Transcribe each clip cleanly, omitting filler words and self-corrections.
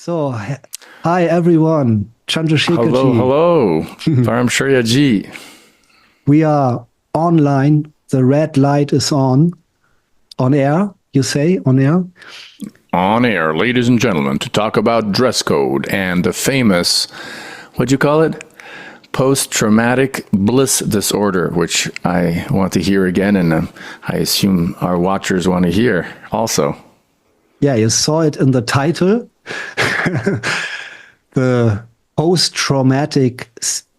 So, hi everyone, Chandrashekhara Hello, ji. hello. Paramshreya ji. We are online. The red light is on air. You say on air? On air, ladies and gentlemen, to talk about dress code and the famous, what'd you call it? Post-traumatic bliss disorder, which I want to hear again, and I assume our watchers want to hear also. Yeah, you saw it in the title. The post-traumatic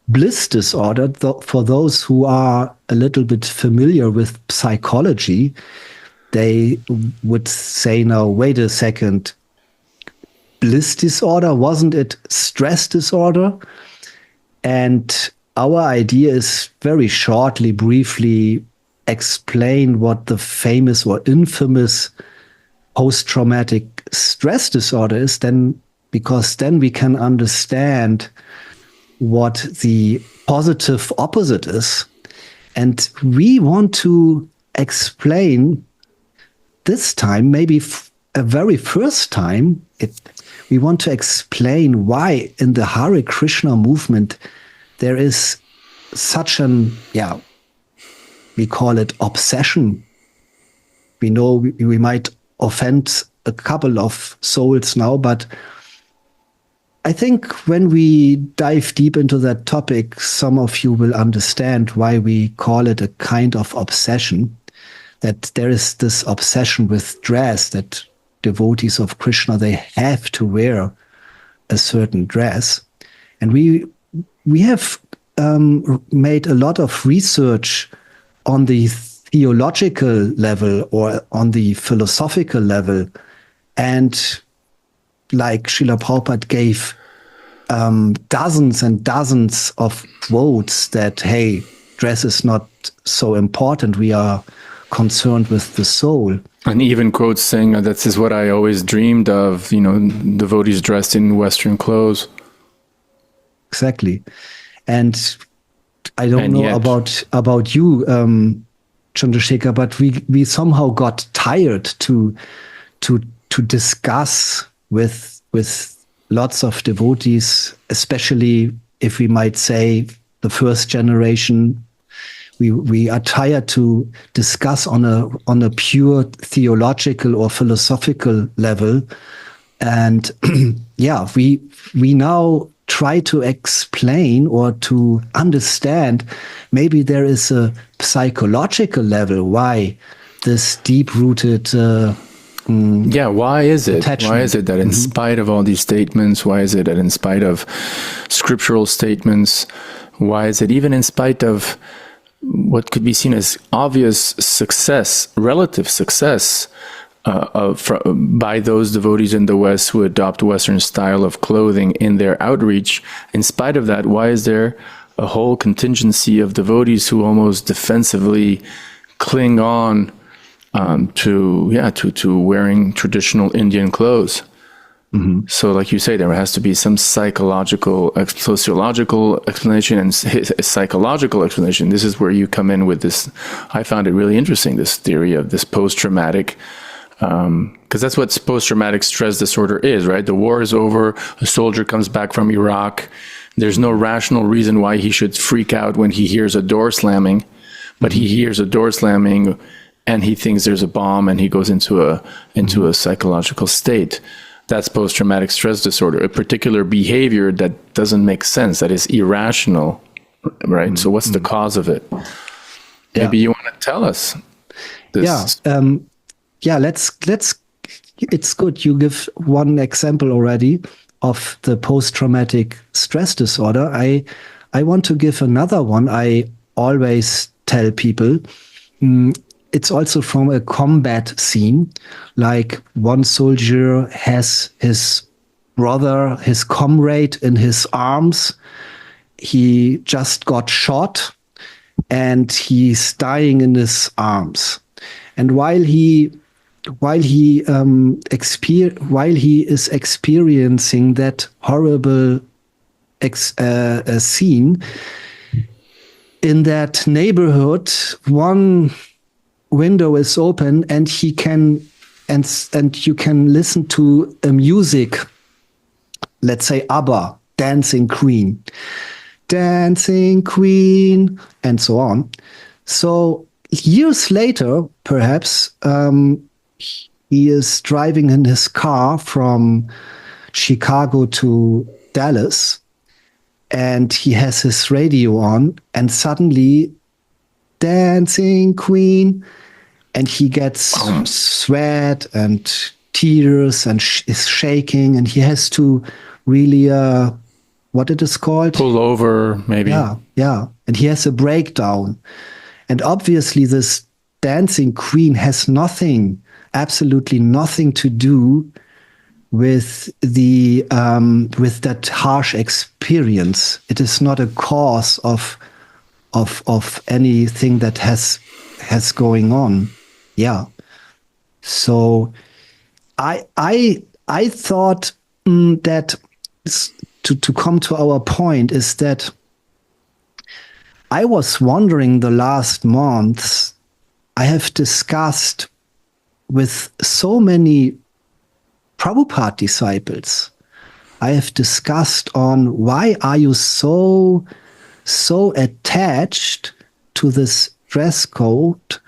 bliss disorder, for those who are a little bit familiar with psychology, they would say, now, wait a second, bliss disorder, wasn't it stress disorder? And our idea is very shortly, briefly explain what the famous or infamous post-traumatic stress disorder is, because then we can understand what the positive opposite is. And we want to explain this time, maybe a very first time, we want to explain why in the Hare Krishna movement there is such we call it obsession. We know we might offend a couple of souls now, but I think when we dive deep into that topic, some of you will understand why we call it a kind of obsession, that there is this obsession with dress, that devotees of Krishna, they have to wear a certain dress. And we have made a lot of research on the theological level or on the philosophical level. And like Srila Prabhupada gave dozens and dozens of quotes that, hey, dress is not so important. We are concerned with the soul. And even quotes saying, this is what I always dreamed of, devotees dressed in Western clothes. Exactly. And I don't know about you, Chandrasekhara, but we somehow got tired to discuss with lots of devotees, especially if we might say the first generation. We are tired to discuss on a pure theological or philosophical level, and we now try to explain or to understand. Maybe there is a psychological level why this deep-rooted why is it? attachment. Why is it that in spite of all these statements, why is it that in spite of scriptural statements, why is it even in spite of what could be seen as obvious success, relative success, by those devotees in the West who adopt Western style of clothing in their outreach, in spite of that, why is there a whole contingency of devotees who almost defensively cling on to wearing traditional Indian clothes? Mm-hmm. So like you say, there has to be some psychological, sociological explanation and psychological explanation. This is where you come in with this. I found it really interesting, this theory of this post-traumatic, because that's what post-traumatic stress disorder is, right? The war is over, a soldier comes back from Iraq. There's no rational reason why he should freak out when he hears a door slamming, but he hears a door slamming and he thinks there's a bomb and he goes into a psychological state. That's post-traumatic stress disorder, a particular behavior that doesn't make sense, that is irrational, right? So what's the cause of it? Maybe you want to tell us this. Let's it's good you give one example already of the post-traumatic stress disorder. I want to give another one. I always tell people, it's also from a combat scene. Like one soldier has his brother, his comrade in his arms. He just got shot and he's dying in his arms. And while he is experiencing that horrible scene, in that neighborhood, one window is open and you can listen to a music let's say ABBA, Dancing Queen, Dancing Queen, and so on. So years later, perhaps, he is driving in his car from Chicago to Dallas, and he has his radio on, and suddenly, Dancing Queen, and he gets sweat and tears and is shaking, and he has to really, what it is called? Pull over, maybe. Yeah. And he has a breakdown. And obviously this Dancing Queen has absolutely nothing to do with with that harsh experience. It is not a cause of anything that has going on. Yeah. So I thought that to come to our point is that I was wondering the last months, I have discussed with so many Prabhupada disciples. I have discussed on why are you so attached to this dress code,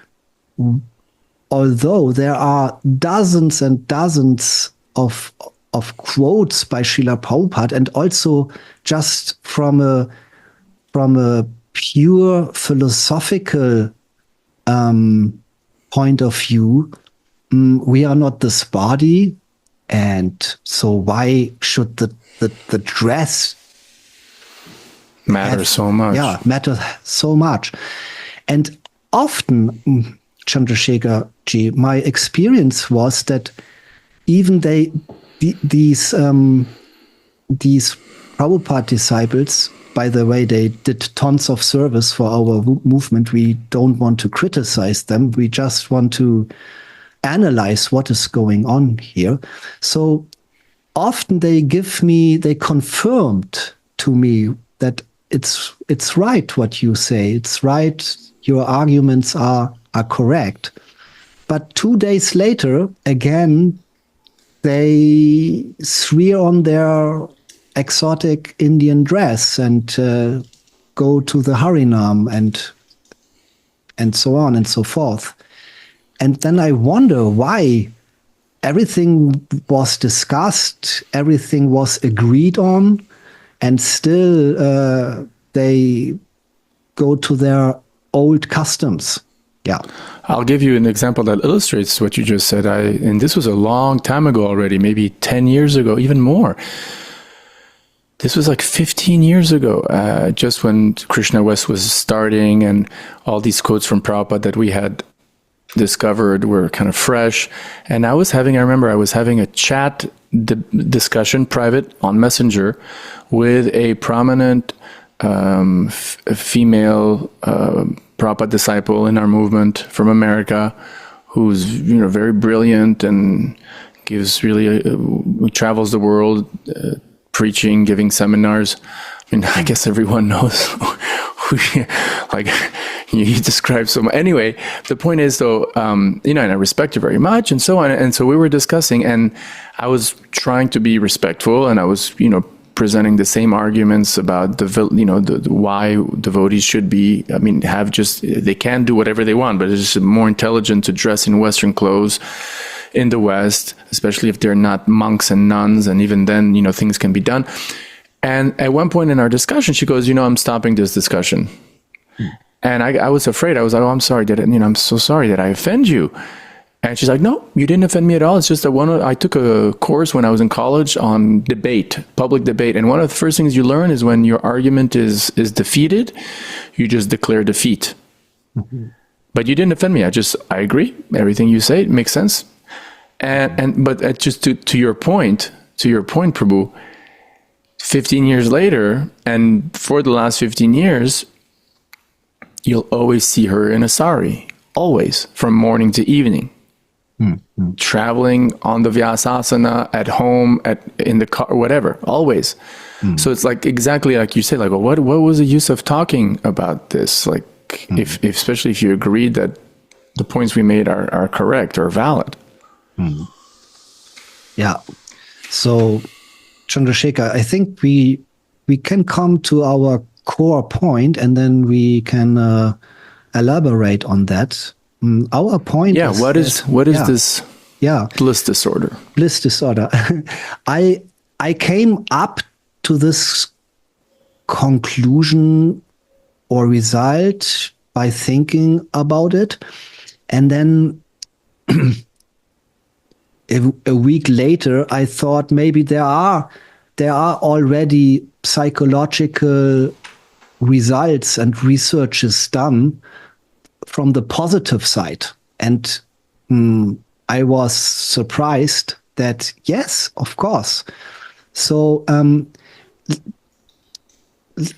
although there are dozens and dozens of quotes by Srila Prabhupada, and also just from a pure philosophical point of view, we are not this body, and so why should the dress matter so much? Yeah, matter so much. And often, Chandrashekhara ji, my experience was that even these Prabhupada disciples, by the way, they did tons of service for our movement. We don't want to criticize them. We just want to analyze what is going on here. So often they confirmed to me that it's right what you say. It's right. Your arguments are correct. But 2 days later, again, they swear on their exotic Indian dress and go to the Harinam and so on and so forth. And then I wonder why everything was discussed, everything was agreed on, and still they go to their old customs. Yeah. I'll give you an example that illustrates what you just said. And this was a long time ago already, maybe 10 years ago, even more. This was like 15 years ago, just when Krishna West was starting, and all these quotes from Prabhupada that we had discovered were kind of fresh. And I remember I was having a chat discussion, private, on Messenger, with a prominent female Prabhupada disciple in our movement from America, who's very brilliant and travels the world preaching, giving seminars. I mean, I guess everyone knows who he describes so much. Anyway, the point is though, and I respect her very much and so on. And so we were discussing, and I was trying to be respectful, and I was, presenting the same arguments about why devotees should be, they can do whatever they want, but it's just more intelligent to dress in Western clothes in the West, especially if they're not monks and nuns, and even then, things can be done. And at one point in our discussion, she goes, I'm stopping this discussion. And I was afraid. I was like, oh, I'm sorry I'm so sorry that I offend you. And she's like, no, you didn't offend me at all. It's just that I took a course when I was in college on public debate. And one of the first things you learn is when your argument is defeated, you just declare defeat. Mm-hmm. But you didn't offend me. I agree. Everything you say makes sense. But just to your point, Prabhu, 15 years later, and for the last 15 years, you'll always see her in a sari, always, from morning to evening. Mm-hmm. Traveling on the Vyasasana, at home, in the car, whatever, always. Mm-hmm. So it's like exactly like you said, like, well, what was the use of talking about this? Like, mm-hmm. especially if you agreed that the points we made are correct or valid. Mm-hmm. Yeah. So Chandrashekhara, I think we can come to our core point, and then we can elaborate on that. Our point Yeah, is what is this bliss disorder? Bliss disorder. I came up to this conclusion or result by thinking about it, and then a week later I thought maybe there are already psychological results and researches done from the positive side, and I was surprised that yes, of course. So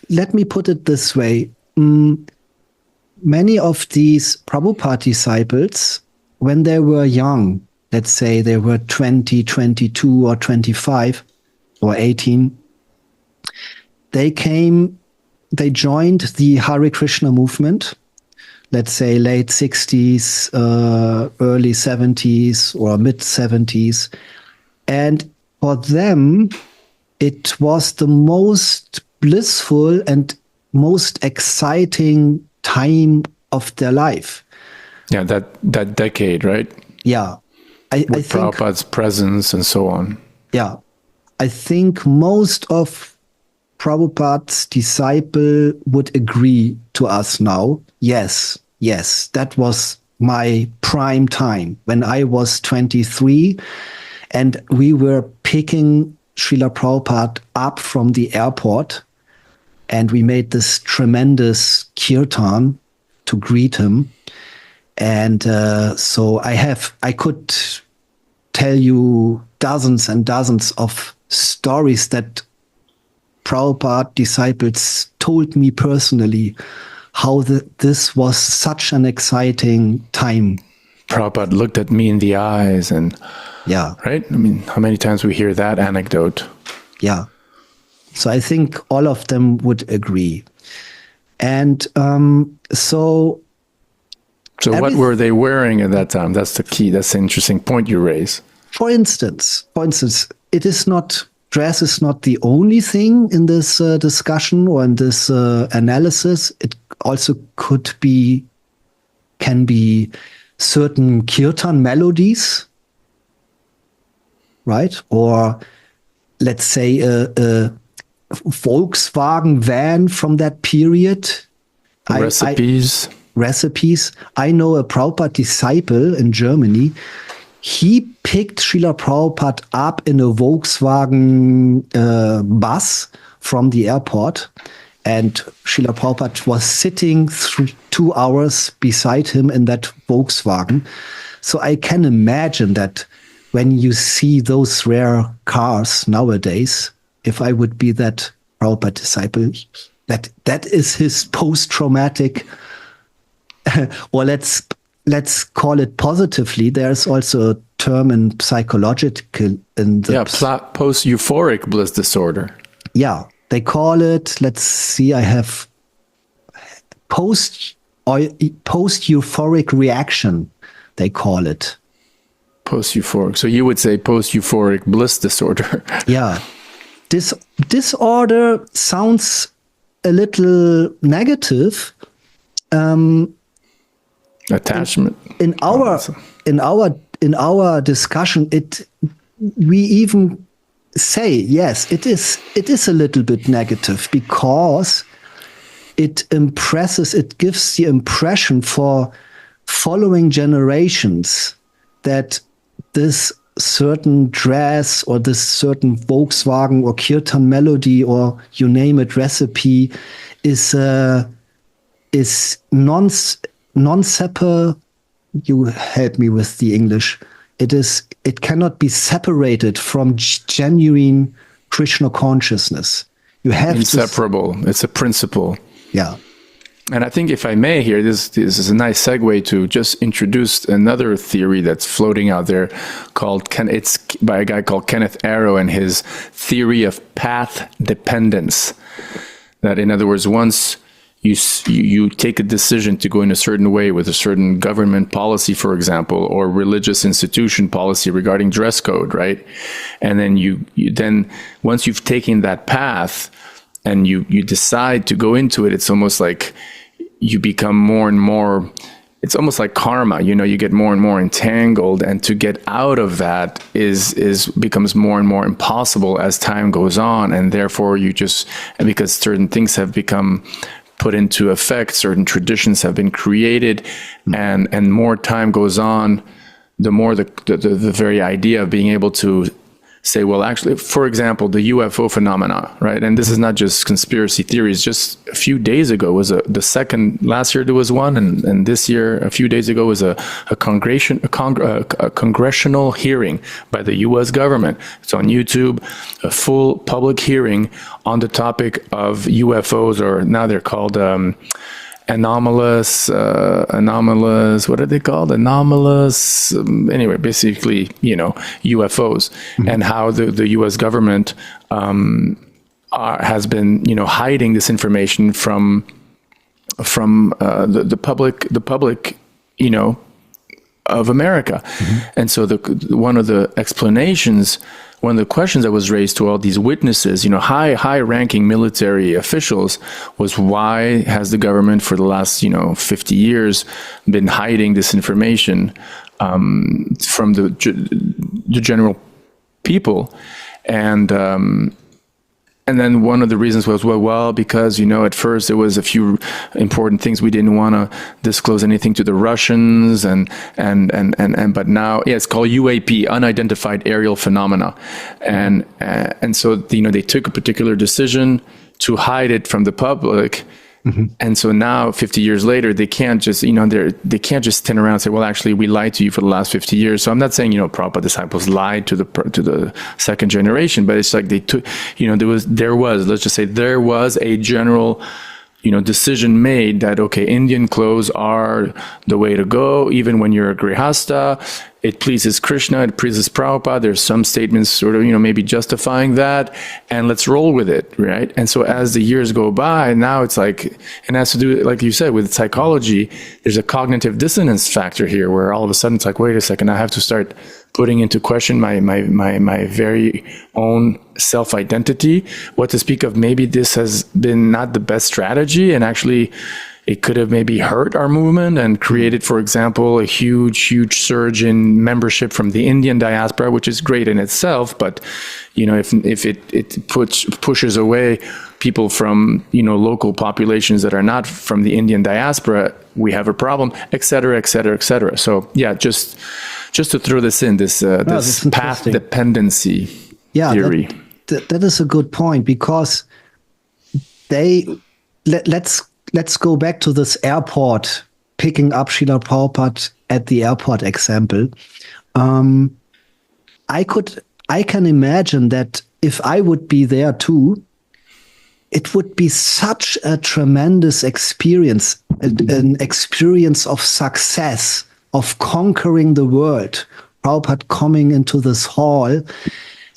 let me put it this way. Many of these Prabhupada disciples, when they were young, let's say they were 20, 22 or 25 or 18, they joined the Hare Krishna movement, let's say late 60s, early 70s or mid 70s. And for them, it was the most blissful and most exciting time of their life. Yeah, that decade, right? Yeah. I think Prabhupada's presence and so on. Yeah. I think most of Prabhupada's disciple would agree to us now. Yes, that was my prime time when I was 23 and we were picking Srila Prabhupada up from the airport and we made this tremendous kirtan to greet him. And so I could tell you dozens and dozens of stories that Prabhupada disciples told me personally how this was such an exciting time. Prabhupada looked at me in the eyes and, yeah, right? I mean, how many times we hear that anecdote? Yeah. So I think all of them would agree. And so what were they wearing at that time? That's the key. That's the interesting point you raise. For instance, dress is not the only thing in this discussion or in this analysis. It also can be certain kirtan melodies, right? Or let's say a Volkswagen van from that period. Recipes. Recipes. I know a Prabhupada disciple in Germany. He picked Srila Prabhupada up in a Volkswagen bus from the airport, and Srila Prabhupada was sitting 2 hours beside him in that Volkswagen. So I can imagine that when you see those rare cars nowadays, if I would be that Prabhupada disciple, that is his post-traumatic, or let's call it positively. There's also a term in psychological post-euphoric bliss disorder. Yeah, they call it. Let's see. I have post-euphoric reaction. They call it post-euphoric. So you would say post-euphoric bliss disorder. Yeah, this disorder sounds a little negative. Attachment. In our discussion, we even say yes, it is a little bit negative because it gives the impression for following generations that this certain dress or this certain Volkswagen or kirtan melody or you name it recipe is non-separable. You help me with the English. It cannot be separated from genuine Krishna consciousness. You have inseparable. It's a principle. Yeah. And I think if I may here, this is a nice segue to just introduce another theory that's floating out there it's by a guy called Kenneth Arrow and his theory of path dependence. That in other words, once you take a decision to go in a certain way with a certain government policy, for example, or religious institution policy regarding dress code, right? And then you then once you've taken that path and you decide to go into it, it's almost like you become more and more, it's almost like karma, you get more and more entangled, and to get out of that becomes more and more impossible as time goes on. And therefore because certain things have become put into effect, certain traditions have been created, and more time goes on, the more the very idea of being able to say, well, actually, for example, the UFO phenomena, right? And this is not just conspiracy theories. Just a few days ago was last year there was one, and this year, a few days ago, was a congressional hearing by the U.S. government. It's on YouTube, a full public hearing on the topic of UFOs, or now they're called anomalous, what are they called? Anomalous, anyway, basically, UFOs, and how the U.S. government has been, hiding this information from the public, of America. And so one of the questions that was raised to all these witnesses, high-ranking military officials, was why has the government for the last, 50 years been hiding this information from the general people? And then one of the reasons was, well, because, at first there was a few important things we didn't want to disclose anything to the Russians, but now, it's called UAP, unidentified aerial phenomena. And so, they took a particular decision to hide it from the public. And so now, 50 years later, they can't just, they can't just turn around and say, well, actually, we lied to you for the last 50 years. So I'm not saying, Prabhupada disciples lied to the second generation, but it's like they took, there was a general, decision made that, okay, Indian clothes are the way to go, even when you're a grihasta. It pleases Krishna, it pleases Prabhupada. There's some statements sort of, maybe justifying that, and let's roll with it, right? And so as the years go by, now it's like, and it has to do, like you said, with psychology, there's a cognitive dissonance factor here, where all of a sudden it's like, wait a second, I have to start putting into question my very own self-identity. What to speak of, maybe this has been not the best strategy, and actually it could have maybe hurt our movement and created, for example, a huge surge in membership from the Indian diaspora, which is great in itself. But, if it pushes away people from, local populations that are not from the Indian diaspora, we have a problem, et cetera, et cetera, et cetera. So, yeah, just to throw this in, this path dependency theory. That is a good point, because let's go back to this airport, picking up Srila Prabhupada at the airport example. I can imagine that if I would be there too, it would be such a tremendous experience, an experience of success, of conquering the world. Prabhupada coming into this hall,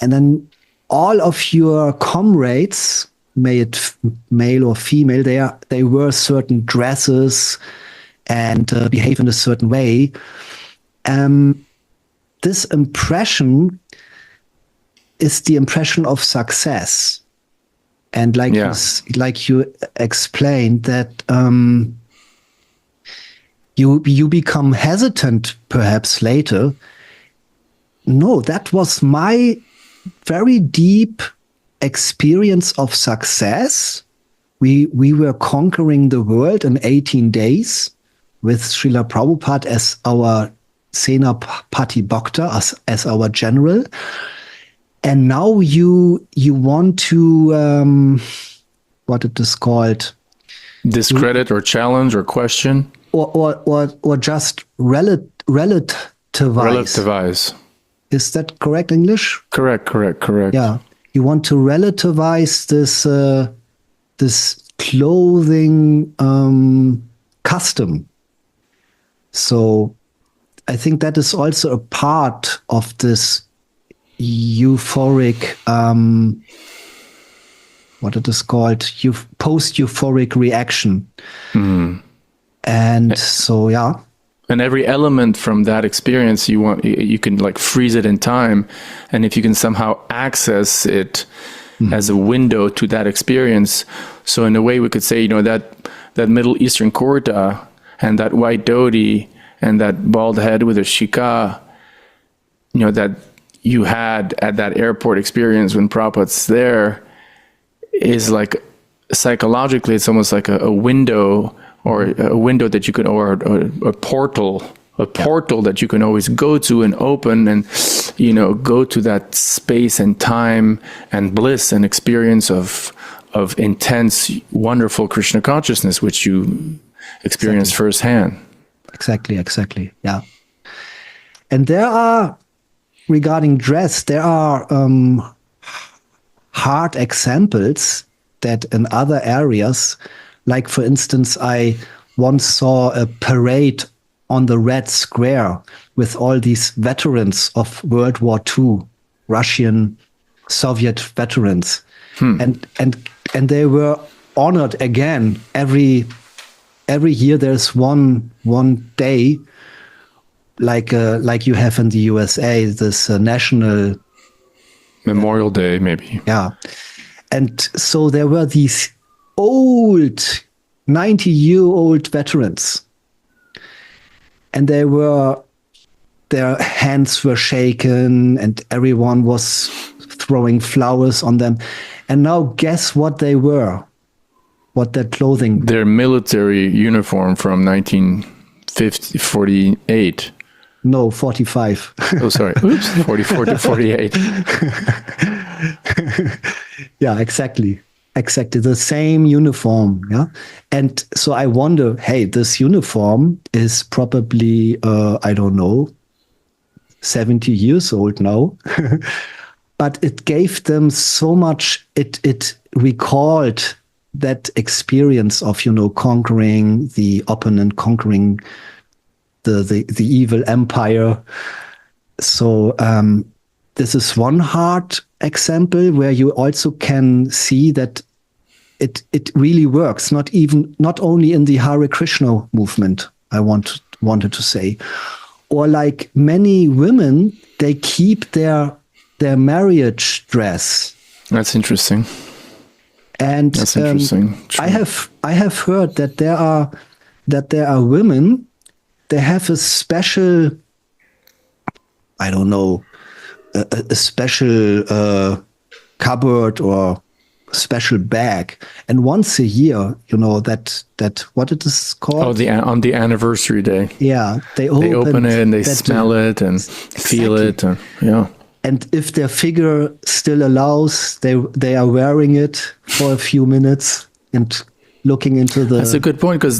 and then all of your comrades, may it male or female, they wear certain dresses and behave in a certain way. This impression is the impression of success. And like you explained, that you become hesitant perhaps later. No, that was my very deep experience of success. We were conquering the world in 18 days with Srila Prabhupada as our Senapati Bhakta, as our general. And now you want to, what it is called? Discredit or challenge or question? Or just relativize. Relativize. Is that correct English? Correct. Yeah. You want to relativize this clothing custom. So I think that is also a part of this euphoric what it is called, post-euphoric reaction. And so, yeah. And every element from that experience, you can like freeze it in time. And if you can somehow access it as a window to that experience. So in a way we could say, that Middle Eastern kurta and that white dhoti and that bald head with a shika, that you had at that airport experience when Prabhupada's there, is like psychologically, it's almost like a window, or a window that you can, or a portal that you can always go to and open and, go to that space and time and bliss and experience of intense, wonderful Krishna consciousness, which you experience firsthand. Exactly. Yeah. And regarding dress, there are hard examples that in other areas, like for instance, I once saw a parade on the Red Square with all these veterans of World War II, Russian, Soviet veterans, and they were honored again. Every year there's one day, like you have in the USA, this national Memorial Day, maybe. Yeah, and so there were these old 90-year-old veterans, and their hands were shaken and everyone was throwing flowers on them. And now guess what they were, what their clothing. Their military uniform from 1948. No, 45. Oh, sorry. Oops, 44 to 48. Yeah, exactly. The same uniform. Yeah. And so I wonder, hey, this uniform is probably, I don't know, 70 years old now. But it gave them so much, it recalled that experience of, conquering the opponent, conquering the evil empire. So this is one hard example where you also can see that it really works. Not only in the Hare Krishna movement, I wanted to say, or like many women, they keep their marriage dress. That's interesting. And that's interesting. I have heard that there are women. They have a special, I don't know, a special cupboard or special bag, and once a year, that what it is called. On the anniversary day. Yeah, they open it and they smell it and feel it. Yeah. And if their figure still allows, they are wearing it for a few minutes and looking into the. That's a good point, because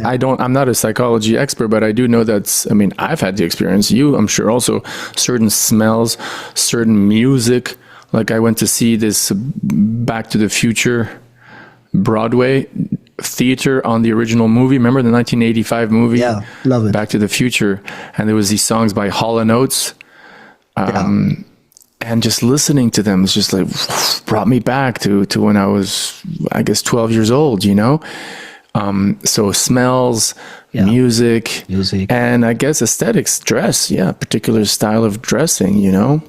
I'm not a psychology expert, but I do know I've had the experience. You, I'm sure, also certain smells, certain music. Like I went to see this Back to the Future Broadway theater on the original movie. Remember the 1985 movie? Yeah, love it. Back to the Future, and there was these songs by Hall & Oates. And just listening to them is just like brought me back to when I was, I guess, 12 years old, So smells, music, and I guess aesthetics, dress, particular style of dressing,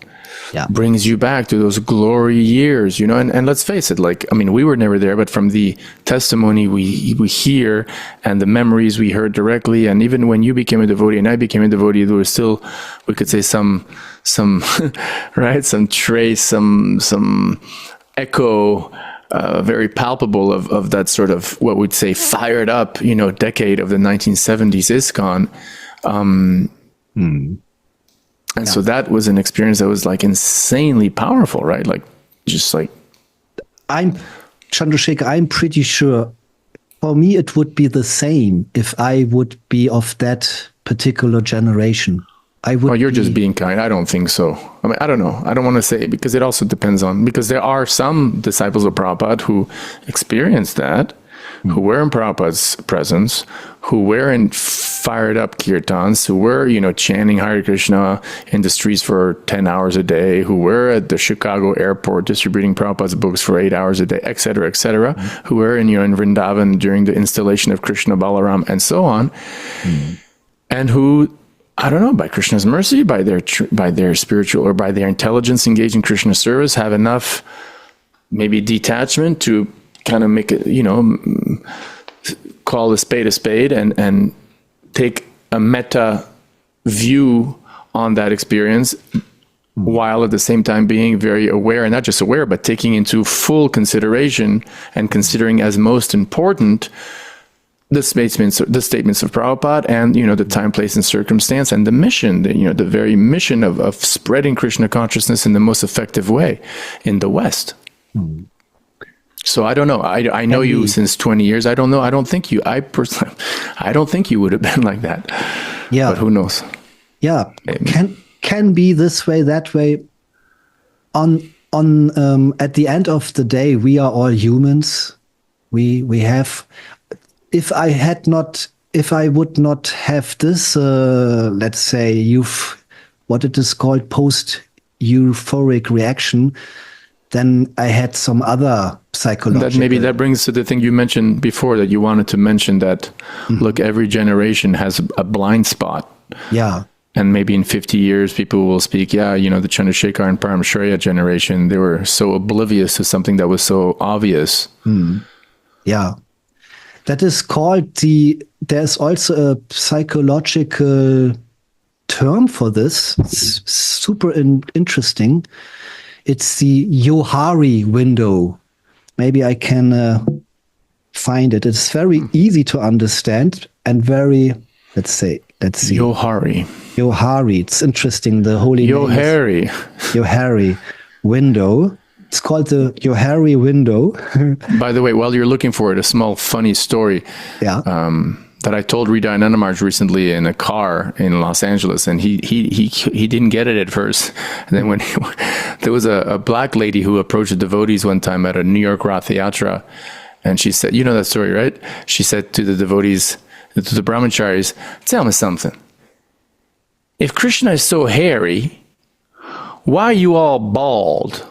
brings you back to those glory years, and let's face it, we were never there, but from the testimony we hear and the memories we heard directly, and even when you became a devotee and I became a devotee, there was still, we could say some right, some trace, some echo, very palpable of that sort of what we'd say fired up, decade of the 1970s ISKCON. And so that was an experience that was insanely powerful, right? Chandrashekhara, I'm pretty sure for me it would be the same if I would be of that particular generation. You're just being kind. I don't think so. I don't know. I don't want to say, because it also depends because there are some disciples of Prabhupada who experienced that, who were in Prabhupada's presence, who were in fired up kirtans, who were, chanting Hare Krishna in the streets for 10 hours a day, who were at the Chicago airport distributing Prabhupada's books for 8 hours a day, etc., who were in Vrindavan during the installation of Krishna Balaram and so on, and who, I don't know, by Krishna's mercy, by their spiritual or by their intelligence engaged in Krishna service, have enough maybe detachment to kind of make it, call a spade and take a meta view on that experience, while at the same time being very aware, and not just aware, but taking into full consideration and considering as most important the statements of Prabhupada and, the time, place, and circumstance, and the mission, the very mission of spreading Krishna consciousness in the most effective way in the West. So I don't know. I know you since 20 years. I don't know. I don't think you would have been like that. Yeah. But who knows? Yeah. Can be this way, that way. On at the end of the day, we are all humans. We have, if I would not have this, let's say, what it is called, post-euphoric reaction, then I had some other psychological. That brings to the thing you mentioned before, that you wanted to mention that, look, every generation has a blind spot. Yeah. And maybe in 50 years, people will speak, the Chandrashekhara and Paramshreya generation, they were so oblivious to something that was so obvious. Yeah. That is called there's also a psychological term for this. It's super interesting. It's the Johari window. Maybe I can find it. It's very easy to understand and very, let's see. Johari. It's interesting. The holy Johari window. It's called the Johari window. By the way, while you're looking for it, a small funny story. Yeah. That I told Rida Anandamarj recently in a car in Los Angeles, and he didn't get it at first. And then when there was a black lady who approached the devotees one time at a New York Rath Yatra, and she said, you know that story, right? She said to the devotees, to the brahmacharis, tell me something. If Krishna is so hairy, why are you all bald?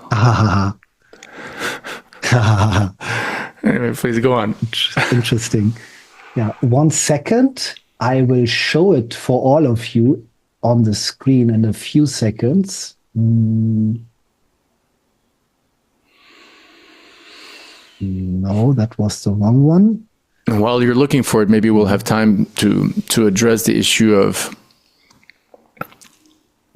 Anyway, please go on. Interesting. Yeah, 1 second. I will show it for all of you on the screen in a few seconds. No, that was the wrong one. And while you're looking for it, maybe we'll have time to address the issue of,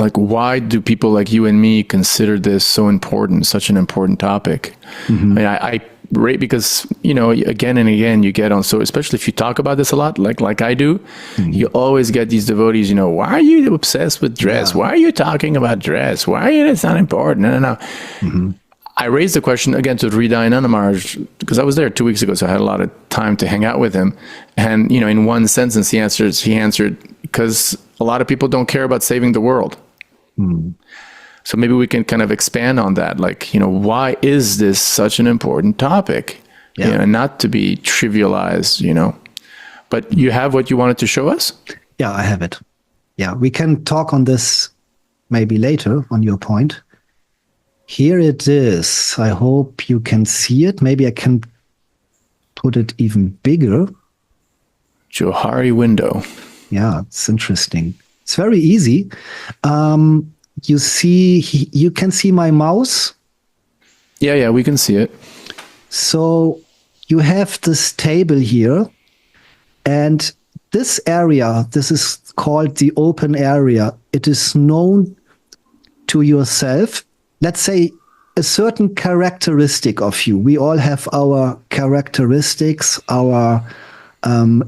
like, why do people like you and me consider this so important, such an important topic? I mean, because, again and again, you get on, so especially if you talk about this a lot, like I do, you always get these devotees, why are you obsessed with dress? Yeah. Why are you talking about dress? Why it's not important? No. I raised the question again to Rida Anandamarj because I was there 2 weeks ago, so I had a lot of time to hang out with him. And, in one sentence, he answered, because a lot of people don't care about saving the world. So maybe we can kind of expand on that. Like, why is this such an important topic? Yeah. Not to be trivialized, But you have what you wanted to show us? Yeah, I have it. Yeah, we can talk on this maybe later on your point. Here it is. I hope you can see it. Maybe I can put it even bigger. Johari window. Yeah, it's interesting. It's very easy. You can see my mouse. Yeah, we can see it. So you have this table here, and this area, this is called the open area. It is known to yourself. Let's say a certain characteristic of you. We all have our characteristics, our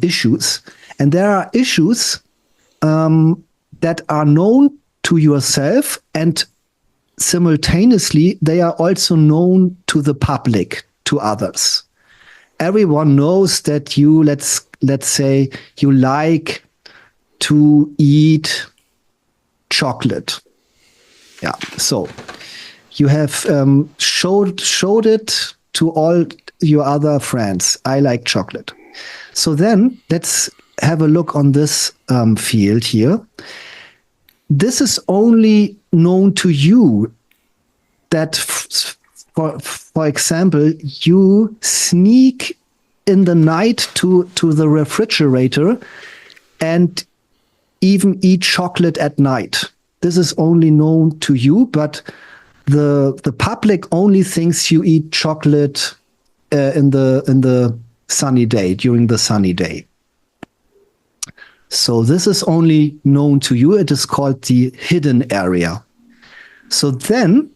issues, and there are issues that are known to yourself, and simultaneously they are also known to the public, to others. Everyone knows that you, let's say, you like to eat chocolate. Yeah, so you have showed it to all your other friends. I like chocolate. So then let's have a look on this field here. This is only known to you. That, for example, you sneak in the night to the refrigerator and even eat chocolate at night. This is only known to you, but the public only thinks you eat chocolate in the sunny day, during the sunny day. So this is only known to you. It is called the hidden area. So then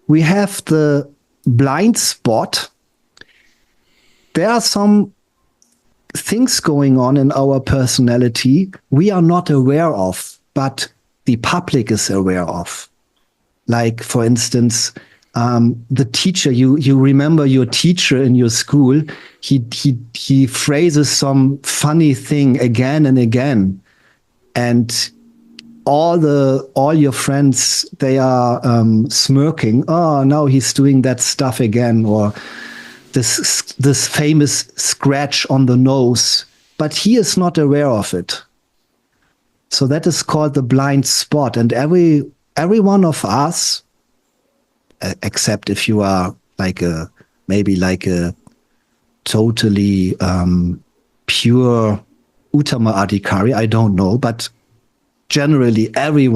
we have the blind spot. There are some things going on in our personality we are not aware of, but the public is aware of. Like, for instance, the teacher, you remember your teacher in your school, he phrases some funny thing again and again. And all your friends, they are smirking. Oh, now he's doing that stuff again, or this famous scratch on the nose, but he is not aware of it. So that is called the blind spot. And every one of us, except if you are maybe like a totally pure Uttama Adhikari, I don't know, but generally every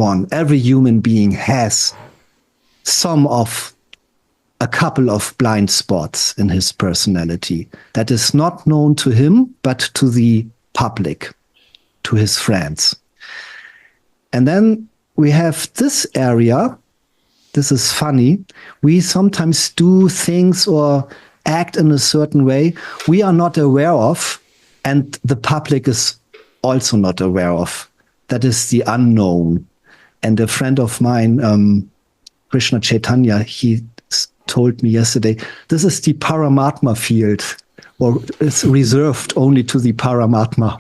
human being has a couple of blind spots in his personality that is not known to him, but to the public, to his friends. And then we have this area. This is funny. We sometimes do things or act in a certain way we are not aware of, and the public is also not aware of. That is the unknown. And a friend of mine, Krishna Chaitanya, he told me yesterday, this is the Paramatma field, or it's reserved only to the Paramatma.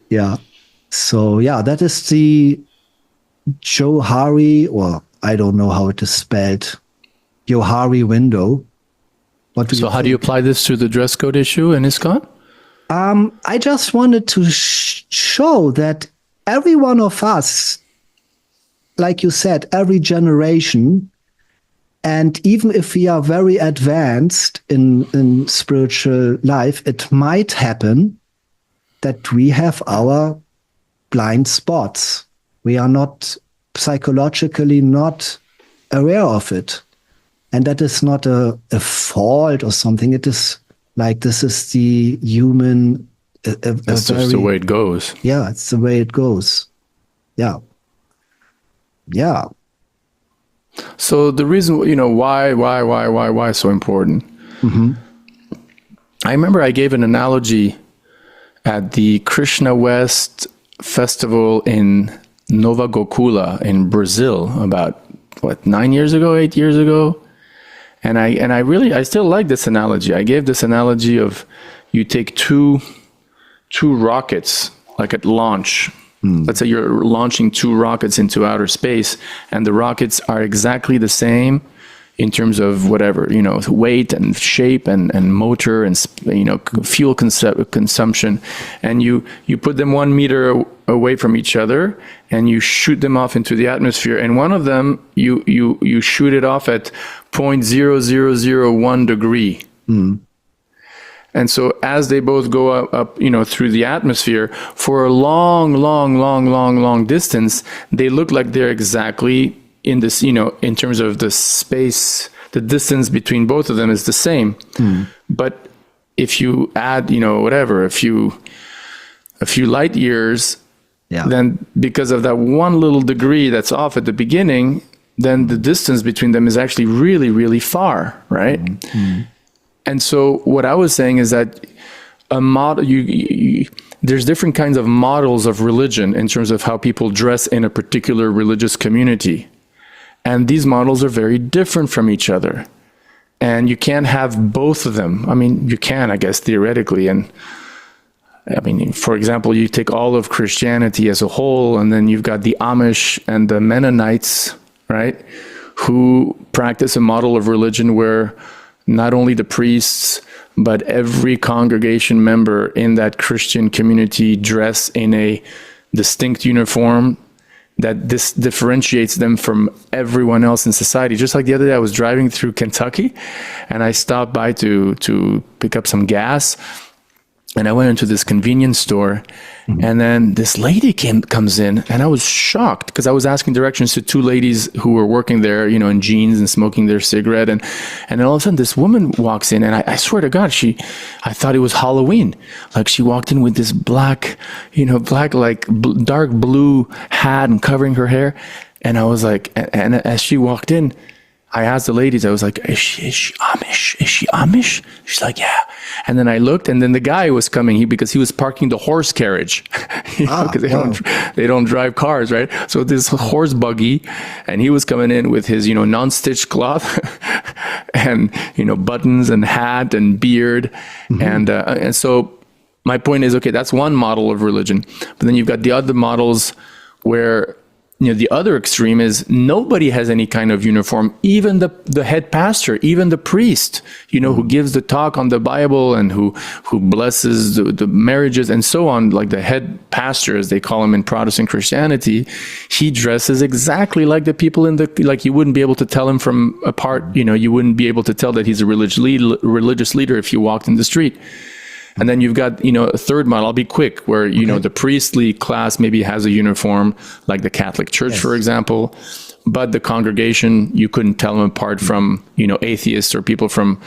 Yeah. So yeah, that is the Johari, or I don't know how it is spelled, Johari window. How do you apply this to the dress code issue in ISKCON? I just wanted to show that every one of us, like you said, every generation, and even if we are very advanced in spiritual life, it might happen that we have our blind spots. We are not psychologically not aware of it. And that is not a fault or something. It is like, this is the human. That's just the way it goes. Yeah, it's the way it goes. Yeah. Yeah. So the reason, why is so important? Mm-hmm. I remember I gave an analogy at the Krishna West festival in Nova Gokula in Brazil about 8 years ago. And I still like this analogy. I gave this analogy of, you take two rockets, like at launch. Let's say you're launching 2 rockets into outer space, and the rockets are exactly the same in terms of whatever, weight and shape and motor and, fuel consumption. And you put them 1 meter away from each other and you shoot them off into the atmosphere. And one of them, you shoot it off at 0.0001 degree. And so as they both go up, through the atmosphere for a long distance, they look like they're exactly in this, in terms of the space, the distance between both of them is the same. But if you add, a few light years, then because of that 1 little degree that's off at the beginning, then the distance between them is actually really, really far, right? And so what I was saying is that a model, there's different kinds of models of religion in terms of how people dress in a particular religious community. And these models are very different from each other. And you can't have both of them. I mean, you can, I guess, theoretically. And I mean, for example, you take all of Christianity as a whole, and then you've got the Amish and the Mennonites, right, who practice a model of religion where not only the priests, but every congregation member in that Christian community dress in a distinct uniform that this differentiates them from everyone else in society. Just like the other day, I was driving through Kentucky and I stopped by to pick up some gas. And I went into this convenience store, and then this lady comes in, and I was shocked because I was asking directions to two ladies who were working there, you know, in jeans and smoking their cigarette. And then all of a sudden this woman walks in, and I swear to God, I thought it was Halloween. Like, she walked in with this black, like dark blue hat and covering her hair. And I was like, and as she walked in, I asked the ladies, I was like, is she Amish? Is she Amish? She's like, yeah. And then I looked, and then the guy was coming because he was parking the horse carriage, because they don't drive cars, right? So this horse buggy, and he was coming in with his, non-stitched cloth and, buttons and hat and beard. And so my point is, okay, that's one model of religion. But then you've got the other models where, the other extreme is nobody has any kind of uniform, even the head pastor, even the priest, who gives the talk on the Bible and who blesses the marriages and so on, like the head pastor, as they call him in Protestant Christianity. He dresses exactly like the people like you wouldn't be able to tell him from apart, you wouldn't be able to tell that he's a religious leader if you walked in the street. And then you've got, a third model, I'll be quick, where, the priestly class maybe has a uniform, like the Catholic Church, for example, but the congregation, you couldn't tell them apart from, atheists or people from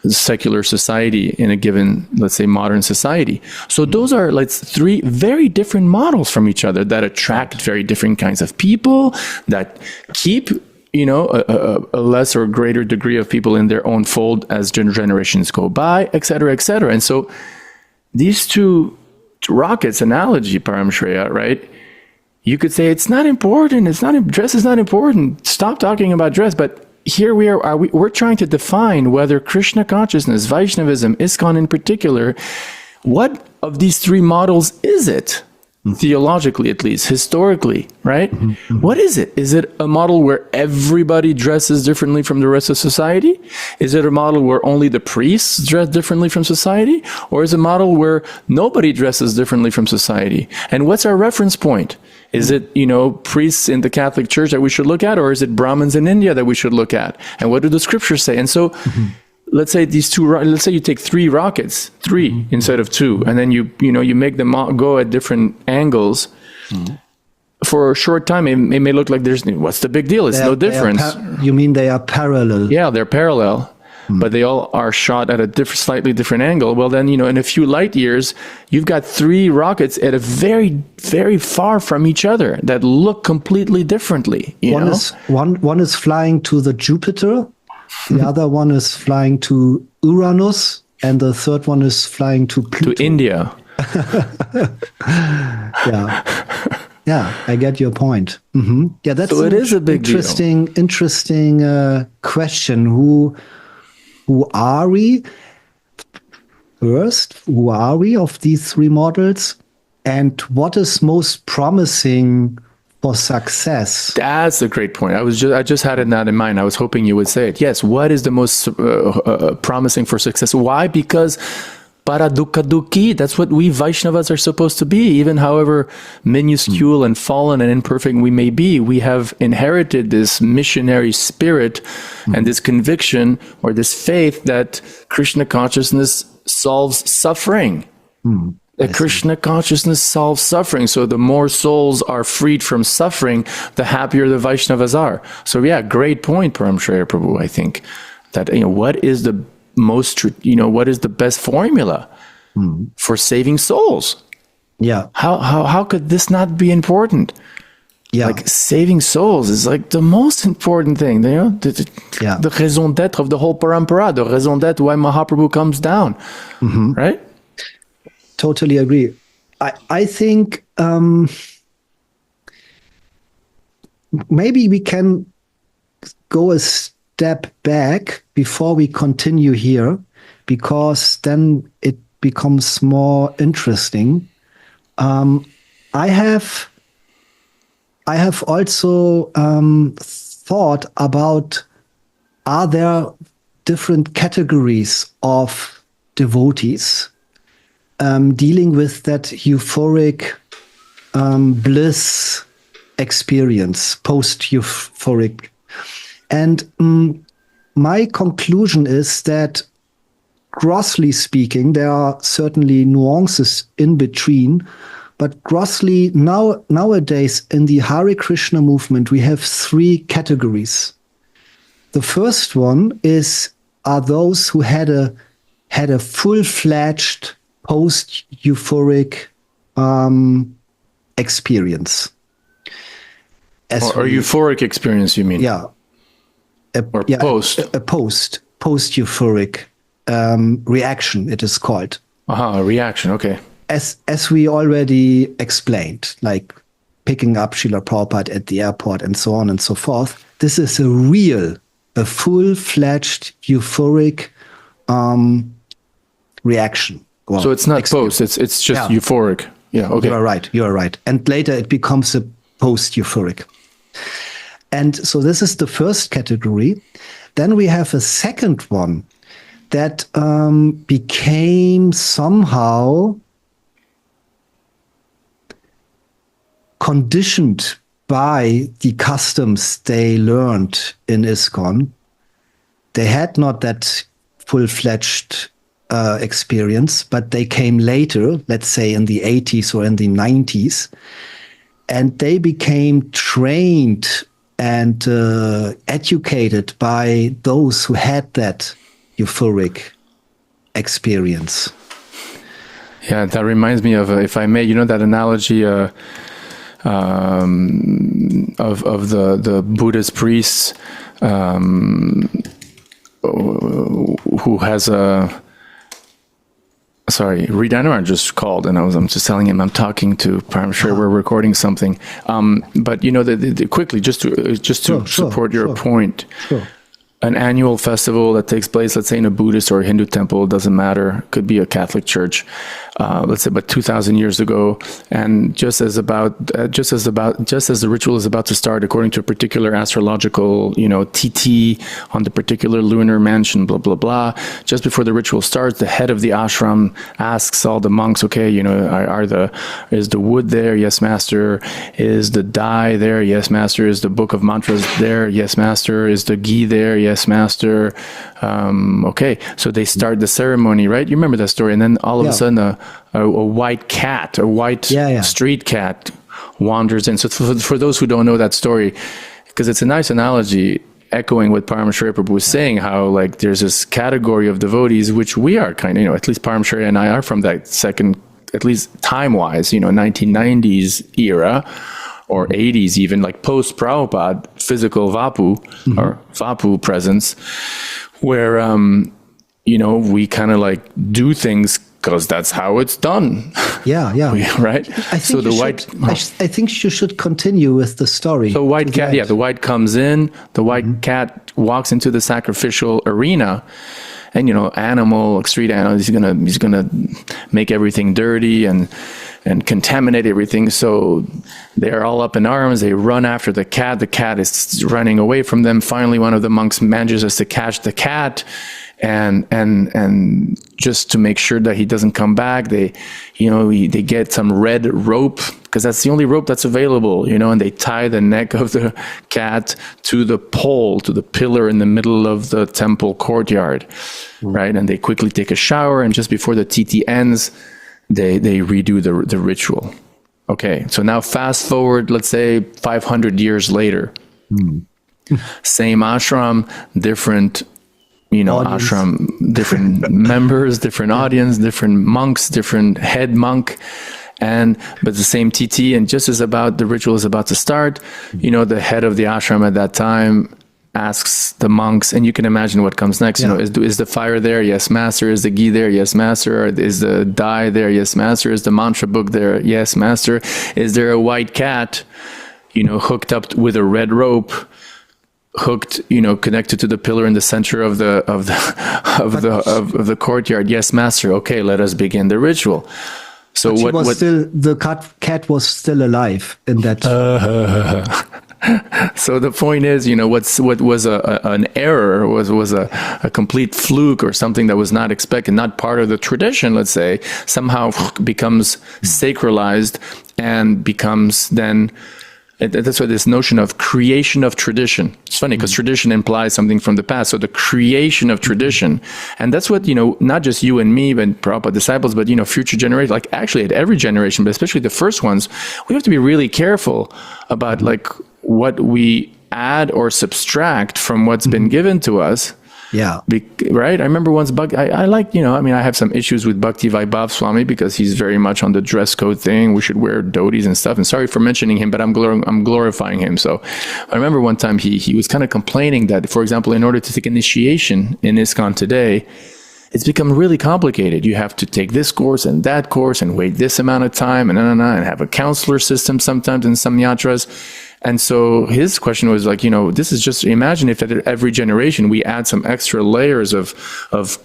secular society in a given, let's say, modern society. So those are like three very different models from each other that attract very different kinds of people, that keep a less or greater degree of people in their own fold as generations go by, et cetera, et cetera. And so these two rockets analogy, Paramshreya, right? You could say it's not important. Dress is not important. Stop talking about dress. But here we're trying to define whether Krishna consciousness, Vaishnavism, ISKCON in particular, what of these three models is it? Theologically, at least, historically, right? What is it? Is it a model where everybody dresses differently from the rest of society? Is it a model where only the priests dress differently from society? Or is it a model where nobody dresses differently from society? And what's our reference point? Is it, priests in the Catholic Church that we should look at? Or is it Brahmins in India that we should look at? And what do the scriptures say? And so let's say let's say you take three rockets, instead of two, and then you make them go at different angles. For a short time, it may look like what's the big deal? It's no difference. You mean they are parallel? Yeah, they're parallel, but they all are shot at a slightly different angle. Well, then, in a few light years, you've got three rockets at a very, very far from each other that look completely differently. One is flying to the Jupiter. The other one is flying to Uranus, and the third one is flying to Pluto. To India. Yeah, I get your point. Yeah, that's so it is a big interesting question. Who are we? First, who are we of these three models, and what is most promising for success? That's a great point. I just had it not in mind. I was hoping you would say it. Yes. What is the most promising for success? Why? Because para dukkha dukhi, that's what we Vaishnavas are supposed to be. Even however minuscule and fallen and imperfect we may be, we have inherited this missionary spirit and this conviction or this faith that Krishna consciousness solves suffering. That Krishna consciousness solves suffering. So the more souls are freed from suffering, the happier the Vaishnavas are. So yeah, great point, Paramshreya Prabhu. I think that, what is the what is the best formula for saving souls? Yeah. How could this not be important? Yeah. Like saving souls is like the most important thing, the raison d'etre of the whole parampara, the raison d'etre why Mahaprabhu comes down, right? Totally agree. I think maybe we can go a step back before we continue here, because then it becomes more interesting. I have also thought about, are there different categories of devotees dealing with that euphoric bliss experience, post-euphoric. And my conclusion is that, grossly speaking, there are certainly nuances in between, but grossly nowadays in the Hare Krishna movement, we have three categories. The first one are those who had a full-fledged post-euphoric experience. Or euphoric experience, you mean? Yeah. Post-euphoric reaction, it is called. A reaction, okay. As we already explained, like picking up Srila Prabhupada at the airport and so on and so forth. This is a full-fledged euphoric reaction. Well, so it's not experience. Post, it's just euphoric. Yeah, okay. You are right. And later it becomes a post-euphoric. And so this is the first category. Then we have a second one that became somehow conditioned by the customs they learned in ISKCON. They had not that full-fledged experience, but they came later, let's say in the 80s or in the 90s, and they became trained and educated by those who had that euphoric experience. Yeah, that reminds me of, if I may, that analogy of the Buddhist priests who has a... Sorry, Ridanur just called, and I'm just telling him I'm talking to Paramshreya. We're recording something. But quickly, just to support your point. Sure. An annual festival that takes place, let's say in a Buddhist or a Hindu temple, doesn't matter. Could be a Catholic church, let's say about 2,000 years ago. And just as the ritual is about to start, according to a particular astrological, TT on the particular lunar mansion, blah blah blah. Just before the ritual starts, the head of the ashram asks all the monks, okay, is the wood there? Yes, master. Is the dye there? Yes, master. Is the book of mantras there? Yes, master. Is the ghee there? Yes, master. Okay, so they start the ceremony, right? You remember that story, and then all of a sudden a white cat, street cat wanders in. So for those who don't know that story, because it's a nice analogy, echoing what Paramshreya Prabhu was saying, how there's this category of devotees, which we are kind of, at least Paramshreya and I are from that second, at least time-wise, 1990s era, or 80s even, like post-Prabhupada, physical Vapu, or Vapu presence, where, we kind of do things because that's how it's done. Yeah. Right? I think you should continue with the story. So white cat, the white comes in, the white cat walks into the sacrificial arena, and street animal, he's gonna make everything dirty and contaminate everything. So they're all up in arms. They run after the cat. The cat is running away from them. Finally, one of the monks manages to catch the cat, and just to make sure that he doesn't come back, they get some red rope, because that's the only rope that's available, and they tie the neck of the cat to the pole, to the pillar in the middle of the temple courtyard, right? And they quickly take a shower, and just before the TT ends, they redo the ritual. Okay, so now fast forward, let's say 500 years later. Same ashram, different audience. Ashram, different members, different audience, different monks, different head monk, but the same TT. And just as the ritual is about to start, the head of the ashram at that time asks the monks, and you can imagine what comes next. Is the fire there? Yes, master. Is the ghee there? Yes, master. Is the dye there? Yes, master. Is the mantra book there? Yes, master. Is there a white cat, hooked up with a red rope, hooked, connected to the pillar in the center of the courtyard? Yes, master. Okay, let us begin the ritual. So the cat was still alive in that. So the point is, what was an error was a complete fluke or something that was not expected, not part of the tradition, let's say, somehow becomes sacralized and becomes then. That's why this notion of creation of tradition. It's funny because tradition implies something from the past. So the creation of tradition. And that's what, not just you and me, but Prabhupada disciples, but, future generations, like actually at every generation, but especially the first ones, we have to be really careful about like what we add or subtract from what's been given to us. Yeah. Right? I remember once, I like, I have some issues with Bhakti Vaibhav Swami because he's very much on the dress code thing. We should wear dhotis and stuff. And sorry for mentioning him, but I'm glorifying him. So I remember one time he was kind of complaining that, for example, in order to take initiation in ISKCON today, it's become really complicated. You have to take this course and that course and wait this amount of time and have a counselor system sometimes in some yatras. And so his question was like, this is just, imagine if at every generation we add some extra layers of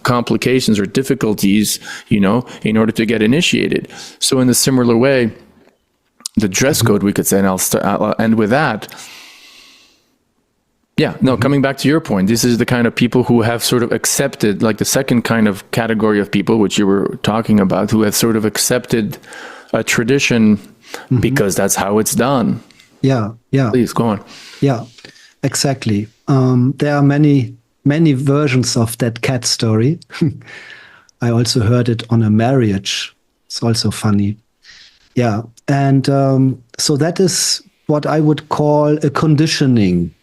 complications or difficulties, in order to get initiated. So in a similar way, the dress code, we could say, and I'll end with that. Yeah, no, coming back to your point, this is the kind of people who have sort of accepted, like the second kind of category of people, which you were talking about, who have sort of accepted a tradition because that's how it's done. Yeah. Please go on. Yeah, exactly. There are many versions of that cat story. I also heard it on a marriage. It's also funny. Yeah, and so that is what I would call a conditioning.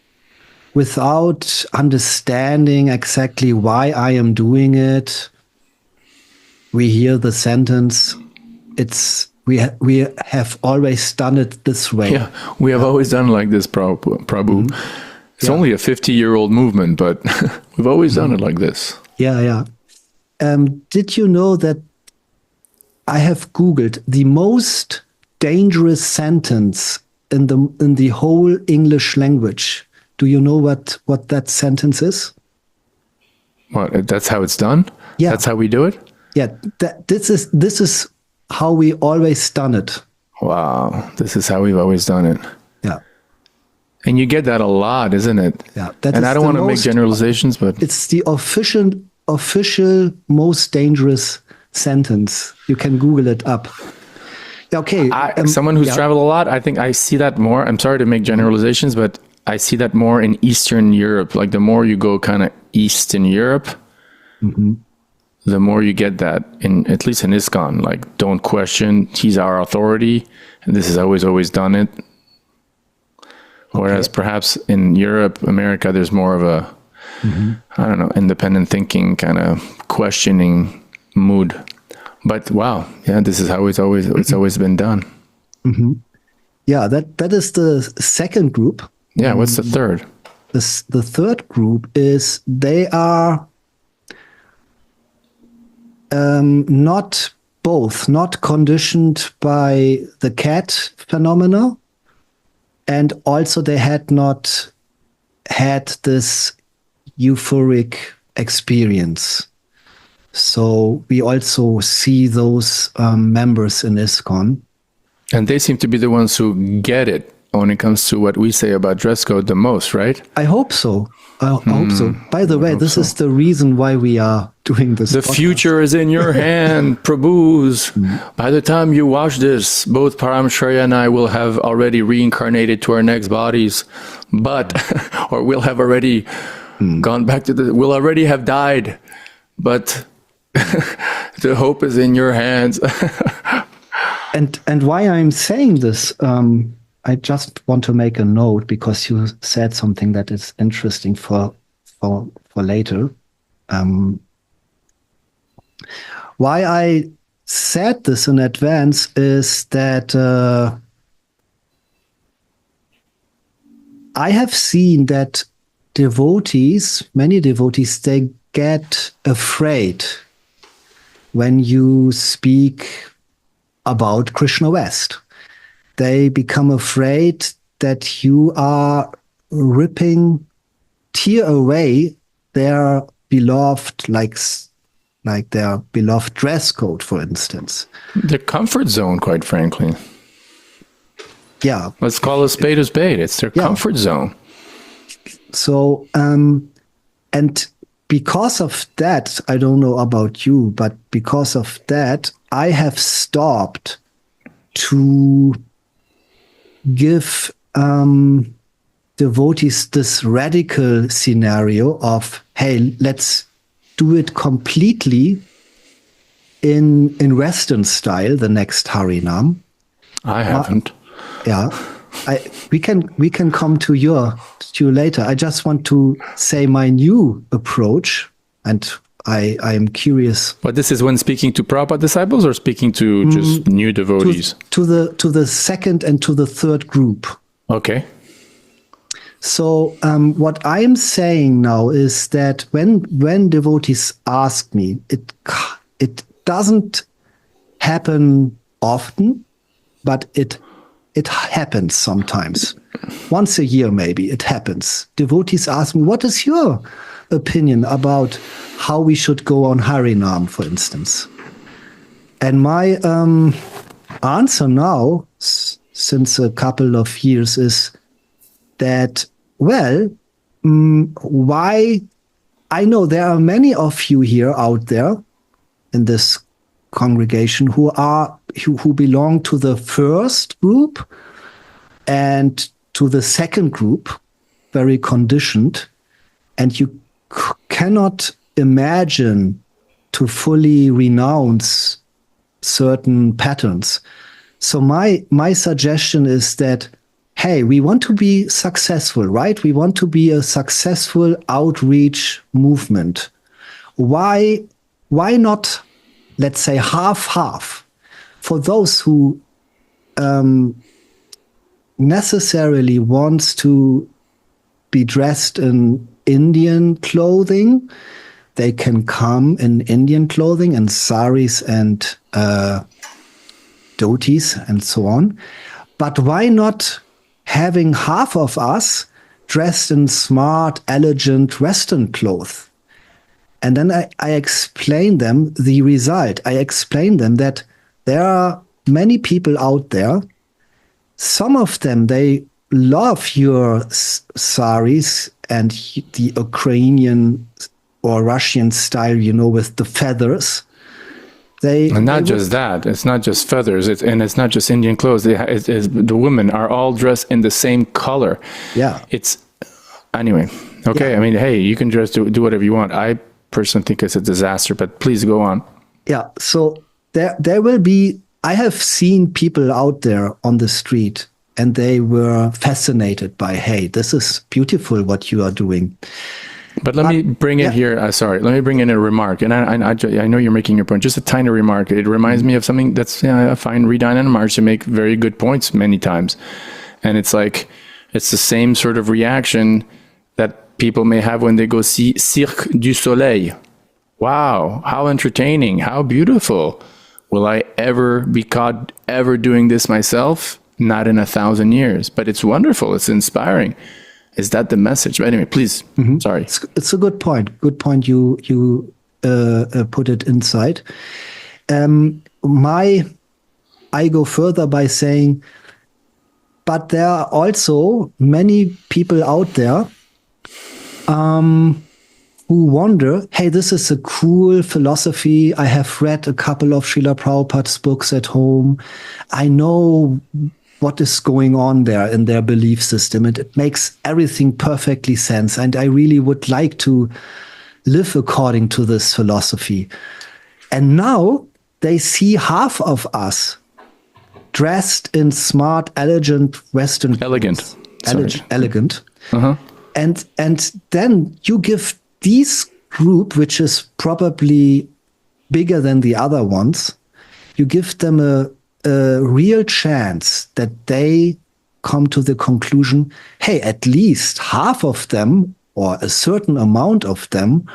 Without understanding exactly why I am doing it, we hear the sentence, we have always done it this way. Yeah, we have always done it like this, Prabhu. It's only a 50-year-old movement, but we've always done it like this. Yeah. Did you know that I have Googled the most dangerous sentence in the whole English language? Do you know what that sentence is? What? That's how it's done? Yeah. That's how we do it? Yeah. This is how we always done it. Wow. This is how we've always done it. Yeah. And you get that a lot, isn't it? Yeah. And I don't want to make generalizations, but it's the official most dangerous sentence. You can Google it up. Okay. Someone who's traveled a lot, I think I see that more. I'm sorry to make generalizations, but I see that more in Eastern Europe. Like the more you go kind of east in Europe, the more you get that, at least in ISKCON, like don't question, he's our authority, and this has always done it. Whereas perhaps in Europe, America, there's more of a, I don't know, independent thinking kind of questioning mood. But wow, yeah, this is how it's always been done. Yeah, that is the second group. Yeah, what's the third? The third group is they are not conditioned by the cat phenomena, and also they had not had this euphoric experience. So we also see those members in ISKCON. And they seem to be the ones who get it when it comes to what we say about dress code the most, right? I hope so. I hope so. By the way, this is the reason why we are doing this. The podcast. future is in your hand, Prabhus. By the time you watch this, both Paramshreya and I will have already reincarnated to our next bodies, or we'll have already gone back to we'll already have died, but the hope is in your hands. And why I'm saying this, I just want to make a note because you said something that is interesting for later. Why I said this in advance is that I have seen that many devotees, they get afraid when you speak about Krishna West. They become afraid that you are tear away their beloved, like their beloved dress code, for instance. The comfort zone, quite frankly. Yeah. Let's call a spade a spade. It's their comfort zone. So, and because of that, I don't know about you, but because of that, I have stopped to give devotees this radical scenario of, hey, let's do it completely in Western style, the next Harinam. I haven't. We can come to you later. I just want to say my new approach, and I am curious. But this is when speaking to Prabhupada disciples or speaking to just new devotees? To the second and to the third group. Okay. So what I'm saying now is that when devotees ask me, it doesn't happen often, but it happens sometimes. Once a year, maybe it happens. Devotees ask me, what is your opinion about how we should go on Harinam, for instance? And my answer now, since a couple of years, is that, well, why? I know there are many of you here out there in this congregation who belong to the first group and to the second group, very conditioned, and you cannot imagine to fully renounce certain patterns. So my suggestion is that, hey, we want to be successful, right? We want to be a successful outreach movement. Why not, let's say, half-half? For those who necessarily wants to be dressed in Indian clothing, they can come in Indian clothing and saris and dhotis and so on. But why not having half of us dressed in smart, elegant Western clothes? And then I explain them the result. I explain them that there are many people out there. Some of them, they love your saris and the Ukrainian or Russian style, with the feathers. And not just that. It's not just feathers. It's not just Indian clothes. The women are all dressed in the same color. Yeah. Anyway. Okay. Yeah. I mean, hey, you can do whatever you want. I personally think it's a disaster, but please go on. Yeah. So there will be, I have seen people out there on the street and they were fascinated by, hey, this is beautiful what you are doing. But let me bring in here, let me bring in a remark. And I know you're making your point, just a tiny remark. It reminds me of something that's, I find Ridan and Marsha make very good points many times. And it's like, it's the same sort of reaction that people may have when they go see Cirque du Soleil. Wow, how entertaining, how beautiful. Will I ever be caught ever doing this myself? Not in 1,000 years, but it's wonderful. It's inspiring. Is that the message? But anyway, please. Sorry. It's a good point. Good point. You put it inside. I go further by saying, but there are also many people out there who wonder, hey, this is a cool philosophy. I have read a couple of Srila Prabhupada's books at home. I know what is going on there in their belief system. And it makes everything perfectly sense. And I really would like to live according to this philosophy. And now they see half of us dressed in smart, elegant Western elegant. Elegant. Uh-huh. And then you give this group, which is probably bigger than the other ones, you give them a real chance that they come to the conclusion, hey, at least half of them or a certain amount of them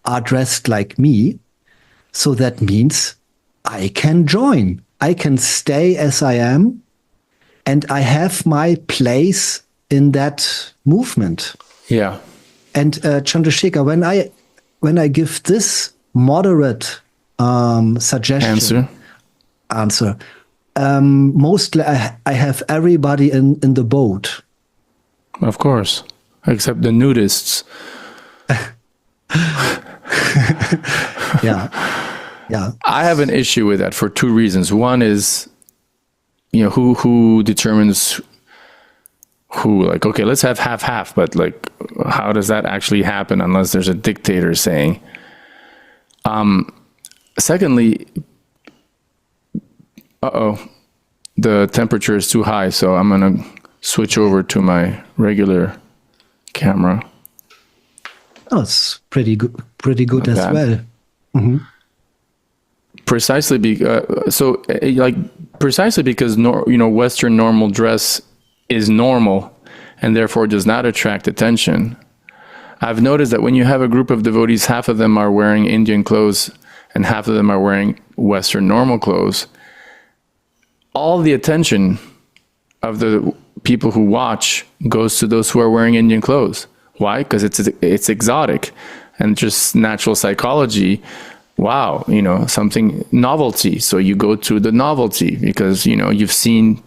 are dressed like me. So that means I can join. I can stay as I am, and I have my place in that movement. Yeah. And Chandrashekhara, when I give this moderate suggestion answer, mostly I have everybody in the boat. Of course, except the nudists. Yeah. Yeah. I have an issue with that for two reasons. One is, who determines who, like, okay, let's have half, but like, how does that actually happen unless there's a dictator saying? Secondly, the temperature is too high, so I'm going to switch over to my regular camera. Oh, it's pretty good as bad. well. Mm-hmm. Precisely because Western normal dress is normal and therefore does not attract attention. I've noticed that when you have a group of devotees, half of them are wearing Indian clothes and half of them are wearing Western normal clothes. All the attention of the people who watch goes to those who are wearing Indian clothes. Why? Because it's exotic, and just natural psychology. Wow, something novelty. So you go to the novelty because, you've seen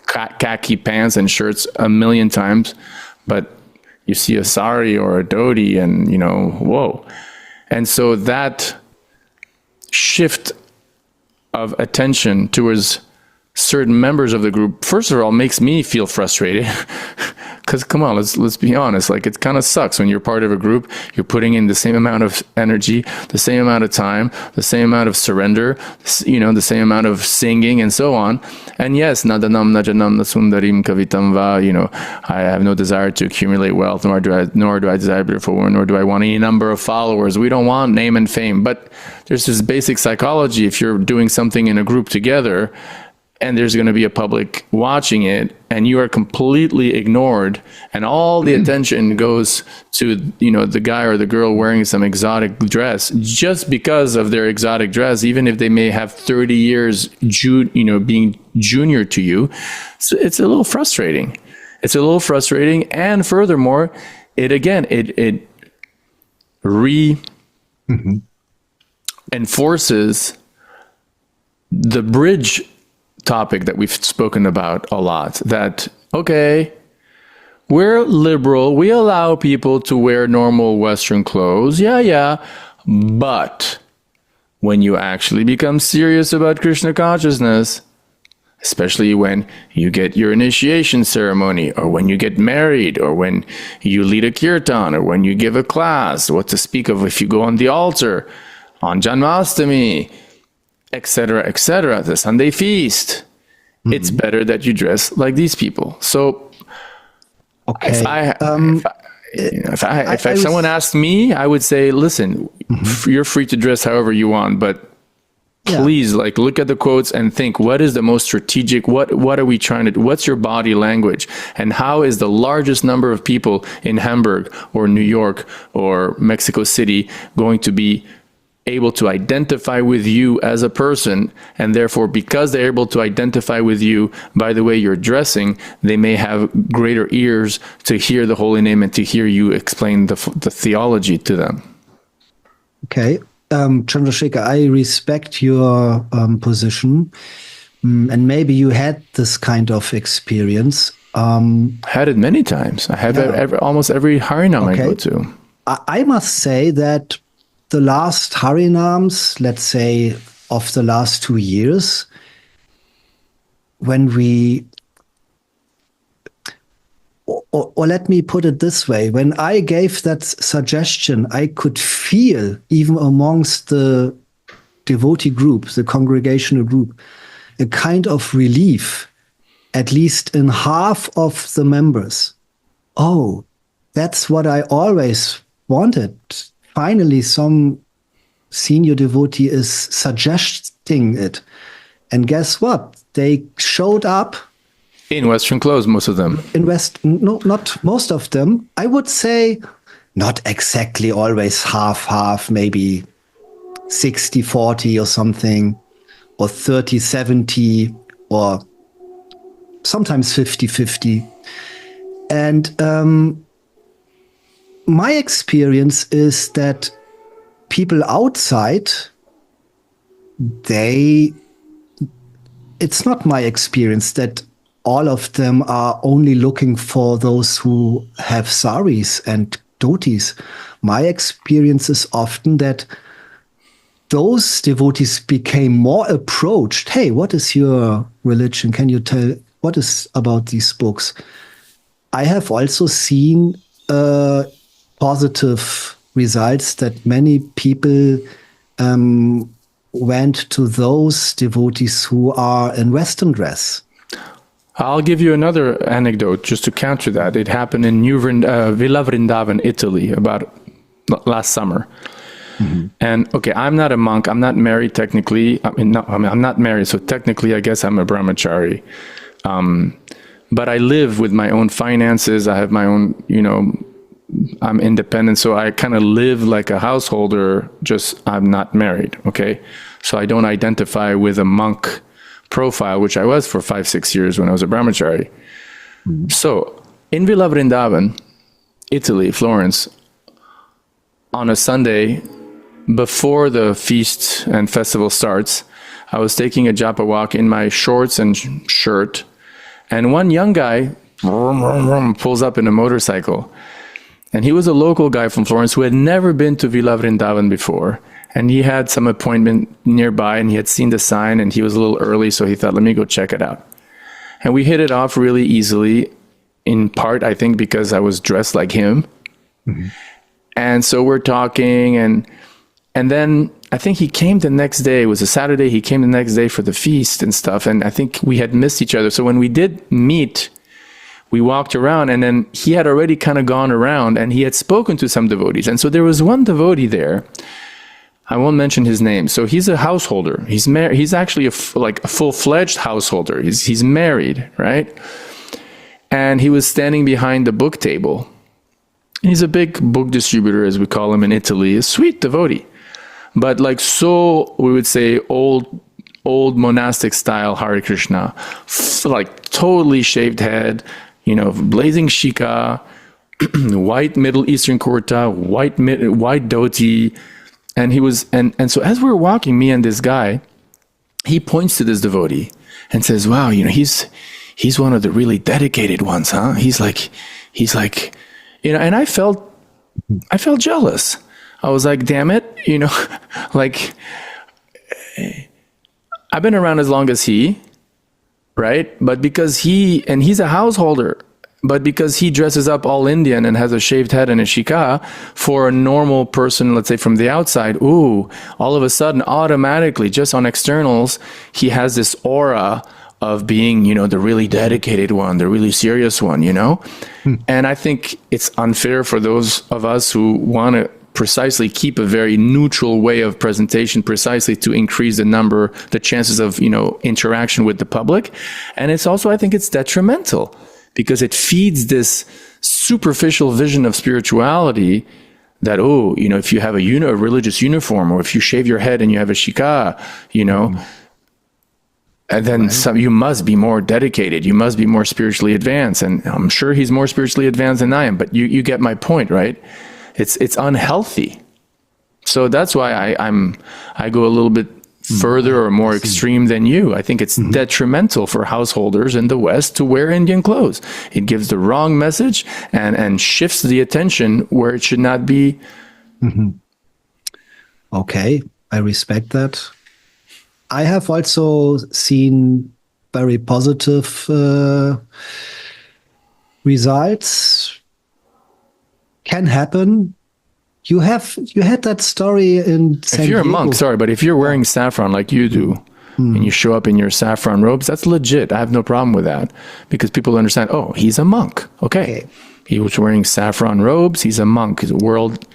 khaki pants and shirts a million times, but you see a sari or a dhoti and, whoa. And so that shift of attention towards certain members of the group, first of all, makes me feel frustrated. Because come on, let's be honest. Like, it kind of sucks when you're part of a group. You're putting in the same amount of energy, the same amount of time, the same amount of surrender, the same amount of singing and so on. And yes, nadanam najanam nasundarim kavitam va. I have no desire to accumulate wealth, nor do I desire beautiful women, nor do I want any number of followers. We don't want name and fame. But there's this basic psychology. If you're doing something in a group together, and there's going to be a public watching it, and you are completely ignored, and all the attention goes to, the guy or the girl wearing some exotic dress just because of their exotic dress, even if they may have 30 years, being junior to you. So it's a little frustrating. And furthermore, it enforces the bridge topic that we've spoken about a lot, that, okay, we're liberal, we allow people to wear normal Western clothes, but when you actually become serious about Krishna consciousness, especially when you get your initiation ceremony, or when you get married, or when you lead a kirtan, or when you give a class, what to speak of if you go on the altar, on Janmashtami, etc., the Sunday feast, it's better that you dress like these people. So, okay, if someone asked me, I would say, listen, you're free to dress however you want, but please, look at the quotes and think, what is the most strategic? What are we trying to do? What's your body language? And how is the largest number of people in Hamburg or New York or Mexico City going to be able to identify with you as a person? And therefore, because they're able to identify with you by the way you're dressing, they may have greater ears to hear the holy name and to hear you explain the theology to them. Okay. Chandrashekhara, I respect your position. And maybe you had this kind of experience. Had it many times. I have almost every Harinam I go to. I must say that the last Harinams, let's say, of the last 2 years, when we, or let me put it this way, when I gave that suggestion, I could feel, even amongst the devotee group, the congregational group, a kind of relief, at least in half of the members. Oh, that's what I always wanted. Finally, some senior devotee is suggesting it. And guess what? They showed up. In Western clothes, most of them. No, not most of them. I would say not exactly always half, maybe 60-40 or something, or 30-70, or sometimes 50-50. And my experience is that people outside, they it's not my experience that all of them are only looking for those who have saris and dhotis. My experience is often that those devotees became more approached. Hey, what is your religion? Can you tell what is about these books? I have also seen positive results that many people went to those devotees who are in Western dress. I'll give you another anecdote just to counter that. It happened in Villa Vrindavan, Italy, about last summer. Mm-hmm. And okay, I'm not a monk. I'm not married technically. I'm not married, so technically, I guess I'm a brahmachari. But I live with my own finances. I have my own, I'm independent, so I kind of live like a householder, just I'm not married, okay? So I don't identify with a monk profile, which I was for 5-6 years when I was a brahmachari. Mm-hmm. So in Villa Vrindavan, Italy, Florence, on a Sunday, before the feast and festival starts, I was taking a japa walk in my shorts and shirt, and one young guy pulls up in a motorcycle. And he was a local guy from Florence who had never been to Villa Vrindavan before. And he had some appointment nearby and he had seen the sign and he was a little early, so he thought, let me go check it out. And we hit it off really easily, in part, I think, because I was dressed like him. Mm-hmm. And so we're talking and then I think he came the next day. It was a Saturday. He came the next day for the feast and stuff. And I think we had missed each other. So when we did meet, we walked around and then he had already kind of gone around and he had spoken to some devotees. And so there was one devotee there. I won't mention his name. So he's a householder. He's married. He's actually a full-fledged householder. He's married, right? And he was standing behind the book table. And he's a big book distributor, as we call him in Italy, a sweet devotee. But so we would say old monastic style Hare Krishna, totally shaved head, blazing shika, white Middle Eastern kurta, white dhoti. And he was, and so as we were walking, me and this guy, he points to this devotee and says, wow, he's one of the really dedicated ones, huh? He's like, and I felt jealous. I was like, damn it, I've been around as long as he, right? But because he's a householder, but because he dresses up all Indian and has a shaved head and a shika, for a normal person, let's say from the outside, all of a sudden, automatically, just on externals, he has this aura of being, the really dedicated one, the really serious one, And I think it's unfair for those of us who want to precisely keep a very neutral way of presentation, precisely to increase the chances of, interaction with the public. And it's also, I think it's detrimental because it feeds this superficial vision of spirituality that, if you have a religious uniform, or if you shave your head and you have a shika, and then you must be more dedicated. You must be more spiritually advanced. And I'm sure he's more spiritually advanced than I am, but you get my point, right? It's unhealthy. So that's why I go a little bit further or more extreme than you. I think it's detrimental for householders in the West to wear Indian clothes. It gives the wrong message and shifts the attention where it should not be. Mm-hmm. Okay, I respect that. I have also seen very positive results. Can happen. You had that story in San If you're Diego. a monk, sorry, but if you're wearing saffron like you do, and you show up in your saffron robes, that's legit. I have no problem with that because people understand, he's a monk. Okay. He was wearing saffron robes. He's a monk. He's a world,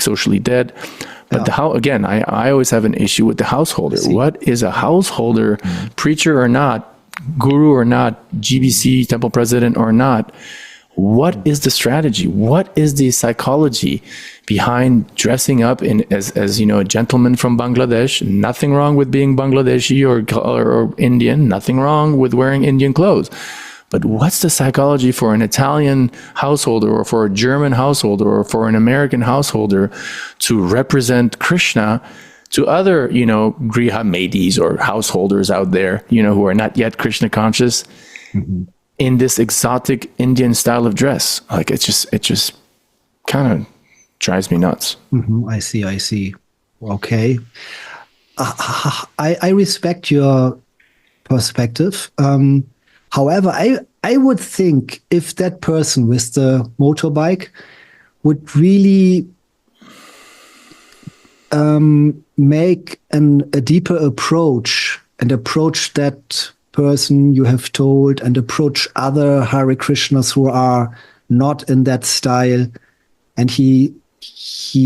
socially dead. But again, I always have an issue with the householder. What is a householder, preacher or not, guru or not, GBC, temple president or not? What is the strategy? What is the psychology behind dressing up as a gentleman from Bangladesh? Nothing wrong with being Bangladeshi or Indian. Nothing wrong with wearing Indian clothes. But what's the psychology for an Italian householder or for a German householder or for an American householder to represent Krishna to other, Griha Maidis or householders out there, who are not yet Krishna conscious, in this exotic Indian style of dress. Like it just kind of drives me nuts. I see. Okay. I respect your perspective. However, I would think if that person with the motorbike would really make a deeper approach and approach that person you have told and approach other Hare Krishnas who are not in that style, and he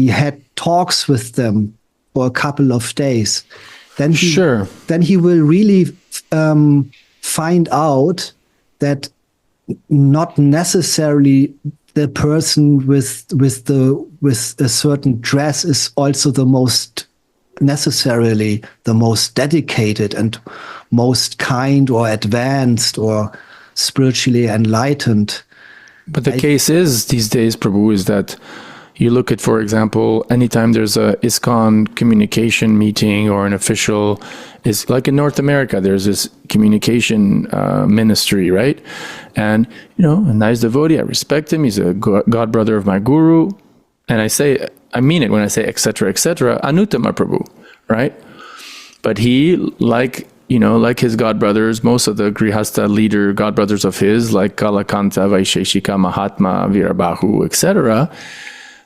had talks with them for a couple of days, then he will really find out that not necessarily the person with a certain dress is also necessarily the most dedicated and most kind or advanced or spiritually enlightened. But the case is these days, Prabhu, is that you look at, for example, anytime there's a ISKCON communication meeting or an official, is like in North America, there's this communication ministry, right? And, a nice devotee, I respect him. He's a god brother of my guru. And I mean it when I say, et cetera, Anuttama Prabhu, right? But he, like his god brothers, most of the Grihastha leader god brothers of his, like Kalakanta, Vaisheshika, Mahatma, Virabahu, etc.,